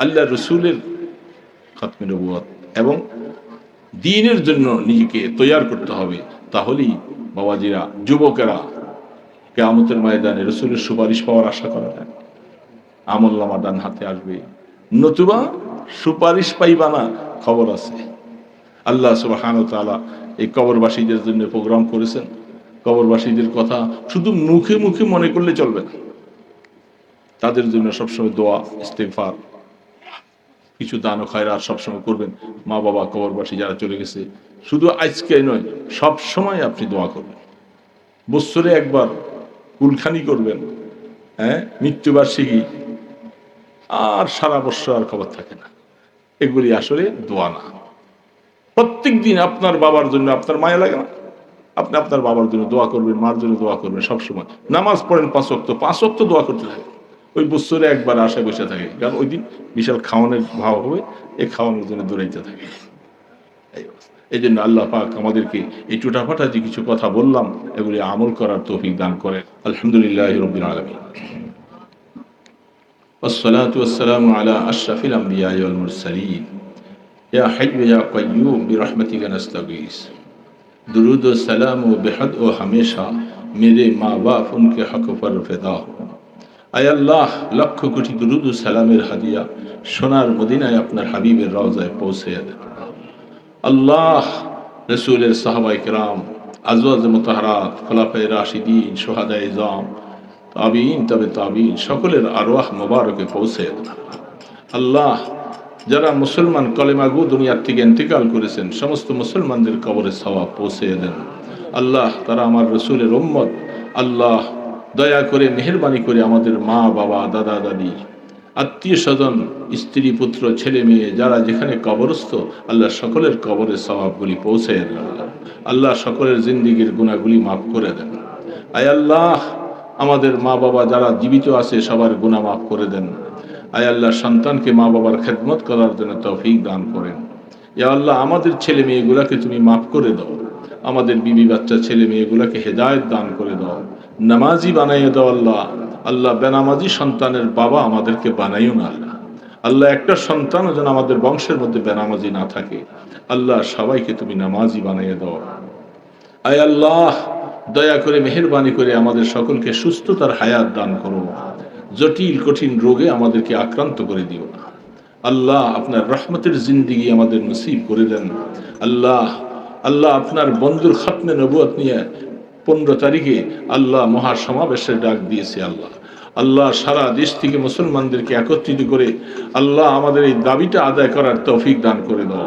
আল্লাহ রসুলের খতমে নবুয়ত এবং দ্বীনের জন্য নিজেকে তৈয়ার করতে হবে। তাহলেই বাবাজিরা, যুবকেরা কিয়ামতের ময়দানে রসুলের সুপারিশ পাওয়ার আশা করা যায়। আমলনামা ডান হাতে আসবে, নতুবা সুপারিশ পাইবা না, খবর আছে। আল্লাহ সুবহানাহু ওয়া তাআলা এই কবরবাসীদের জন্য প্রোগ্রাম করেছেন। কবরবাসীদের কথা শুধু মুখে মুখে মনে করলে চলবে না, তাদের জন্য সবসময় দোয়া, ইস্তেগফার, কিছু দান ও খায়রাত সবসময় করবেন। মা বাবা কবরবাসী যারা চলে গেছে, শুধু আজকে নয়, সব সময় আপনি দোয়া করবেন। বছরে একবার কুলখানি করবেন, মৃত্যুবার্ষিকী, আর সারা বছর আর খবর থাকে না। এগুলি আসলে দোয়া না। প্রত্যেক দিন আপনার বাবার জন্য আপনার মায়া লাগে না? আপনি আপনার বাবার জন্য দোয়া করবেন, মার জন্য দোয়া করবেন। সবসময় নামাজ পড়েন 5 ওয়াক্ত, 5 ওয়াক্ত দোয়া করতে থাকে। ওই বছরে একবার আশায় বসে থাকে, কারণ ওই দিন বিশাল খাওয়ানোর ভাব হবে, এই খাওয়ানোর জন্য দৌড়াইতে থাকে। এই জন্য আল্লাহ পাক আমাদেরকে এই টুটাফাটা যে কিছু কথা বললাম, এগুলি আমল করার তৌফিক দান করেন। আলহামদুলিল্লাহি রাব্বিল আলামিন, ওয়াসসালাতু ওয়াসসালামু আলা আশরাফিল আমবিয়া ওয়াল মুরসালিন, ইয়া হাইয়্যু ইয়া কাইয়্যুম বিরহমাতিকা নাস্তাগীস। दुरूद व सलाम व बेहद व हमेशा मेरे माँ बाप उनके हक पर फिदा हो। आय अल्लाह, लक्ष कोटि दुरूद व सलामेर हादिया सोनार मदीनाय आपनार हाबिबेर रওজায় পৌঁছে দেন। আল্লাহ রাসূলের সাহাবায়ে কেরাম, আজওয়াজে মুতাহহারাত, খোলাফায়ে রাশিদিন, শুহাদায়ে ইজাম, তাবিঈন, তবে তাবিঈন সকলের আরওয়াহ মুবারকে পৌঁছে দেন। আল্লাহ, যারা মুসলমান কলেমা গো দুনিয়ার থেকে ইন্তেকাল করেছেন, সমস্ত মুসলমানদের কবরে সওয়াব পৌঁছে দেন। আল্লাহ, তারা আমার রসুলের উম্মত। আল্লাহ, দয়া করে মেহেরবানি করে আমাদের মা বাবা, দাদা দাদি, আত্মীয় স্বজন, স্ত্রী পুত্র, ছেলে মেয়ে যারা যেখানে কবরস্থ, আল্লাহ সকলের কবরের সওয়াবগুলি পৌঁছে দেন। আল্লাহ সকলের জিন্দেগীর গুনাহগুলি মাফ করে দেন। আয় আল্লাহ, আমাদের মা বাবা যারা জীবিত আছে সবার গুনাহ মাফ করে দেন। আয় আল্লাহ, সন্তানকে মা বাবার খেদমত করার জন্য তৌফিক দান করেন। ইয়া আল্লাহ, আমাদের ছেলে মেয়েগুলাকে তুমি মাফ করে দাও। আমাদের বিবি বাচ্চা ছেলে মেয়েগুলাকে হেদায়েত দান করে দাও, নামাজি বানাইয়ে দাও। আল্লাহ, আল্লাহ বেনামাজি সন্তানের বাবা আমাদেরকে বানাইও না। আল্লাহ, একটা সন্তানও যেন আমাদের বংশের মধ্যে বেনামাজি না থাকে। আল্লাহ, সবাইকে তুমি নামাজি বানাইয়ে দাও। আয় আল্লাহ, দয়া করে মেহেরবানি করে আমাদের সকলকে সুস্থতার হায়াত দান করো। জটিল কঠিন রোগে আমাদেরকে আক্রান্ত করে দিও না। আল্লাহ, আপনার রহমতের জিন্দেগি আমাদের নসিব করে দেন। আল্লাহ, আল্লাহ আপনার বন্ধুর খতমে নবুয়ত নিয়ে 15 তারিখে আল্লাহ মহাসমাবেশের ডাক দিয়েছে। আল্লাহ, আল্লাহ সারা দেশ থেকে মুসলমানদেরকে একত্রিত করে আল্লাহ আমাদের এই দাবিটা আদায় করার তৌফিক দান করে দাও।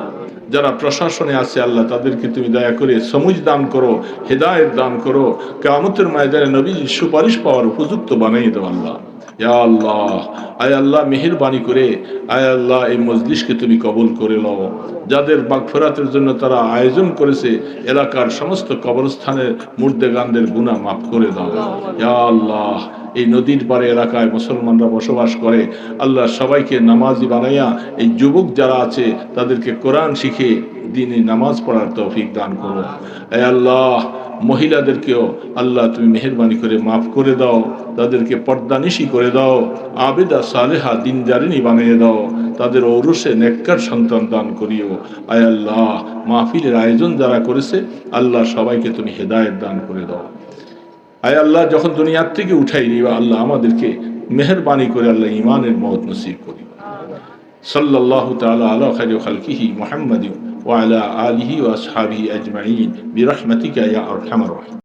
যারা প্রশাসনে আছে আল্লাহ তাদেরকে তুমি দয়া করে সমুজ দান করো, হেদায়েত দান করো, কিয়ামতের ময়দানে নবীর সুপারিশ পাওয়ার উপযুক্ত বানিয়ে দাও আল্লাহ। ইয়া আল্লাহ, আয় আল্লাহ মেহেরবানি করে আয় আল্লাহ এই মজলিসকে তুমি কবুল করে নাও। যাদের মাগফিরাতের জন্য তারা আয়োজন করেছে, এলাকার সমস্ত কবরস্থানের মুর্দেগানদের গুনাহ মাফ করে দাও। ইয়া আল্লাহ, এই নদীর পাড়ে এলাকায় মুসলমানরা বসবাস করে আল্লাহ সবাইকে নামাজি বানাইয়া এই যুবক যারা আছে তাদেরকে কোরআন শিখে দিনে নামাজ পড়ার তৌফিক দান করো। এ আল্লাহ, মহিলাদেরকেও আল্লাহ তুমি মেহেরবানি করে মাফ করে দাও, তাদেরকে পর্দানিশি করে দাও, আবেদা সালেহা দিনদারিনী বানিয়ে দাও, তাদের ঔরসে নেককার সন্তান দান করিও। আয় আল্লাহ, মাহফিলের আয়োজন যারা করেছে আল্লাহ সবাইকে তুমি হেদায়েত দান করে দাও। আয় আল্লাহ, যখন দুনিয়ার থেকে উঠাই নিবা আল্লাহ আমাদেরকে মেহেরবানি করে আল্লাহ ঈমানের মওত নসিব করি। সাল্লাল্লাহু তাআলা আলা খায়রি খালকিহি মুহাম্মাদিন ওয়া আলা আলিহি ওয়া আসহাবিহি আজমাইন বিরহমাতিকা ইয়া আরহামার রাহিমিন।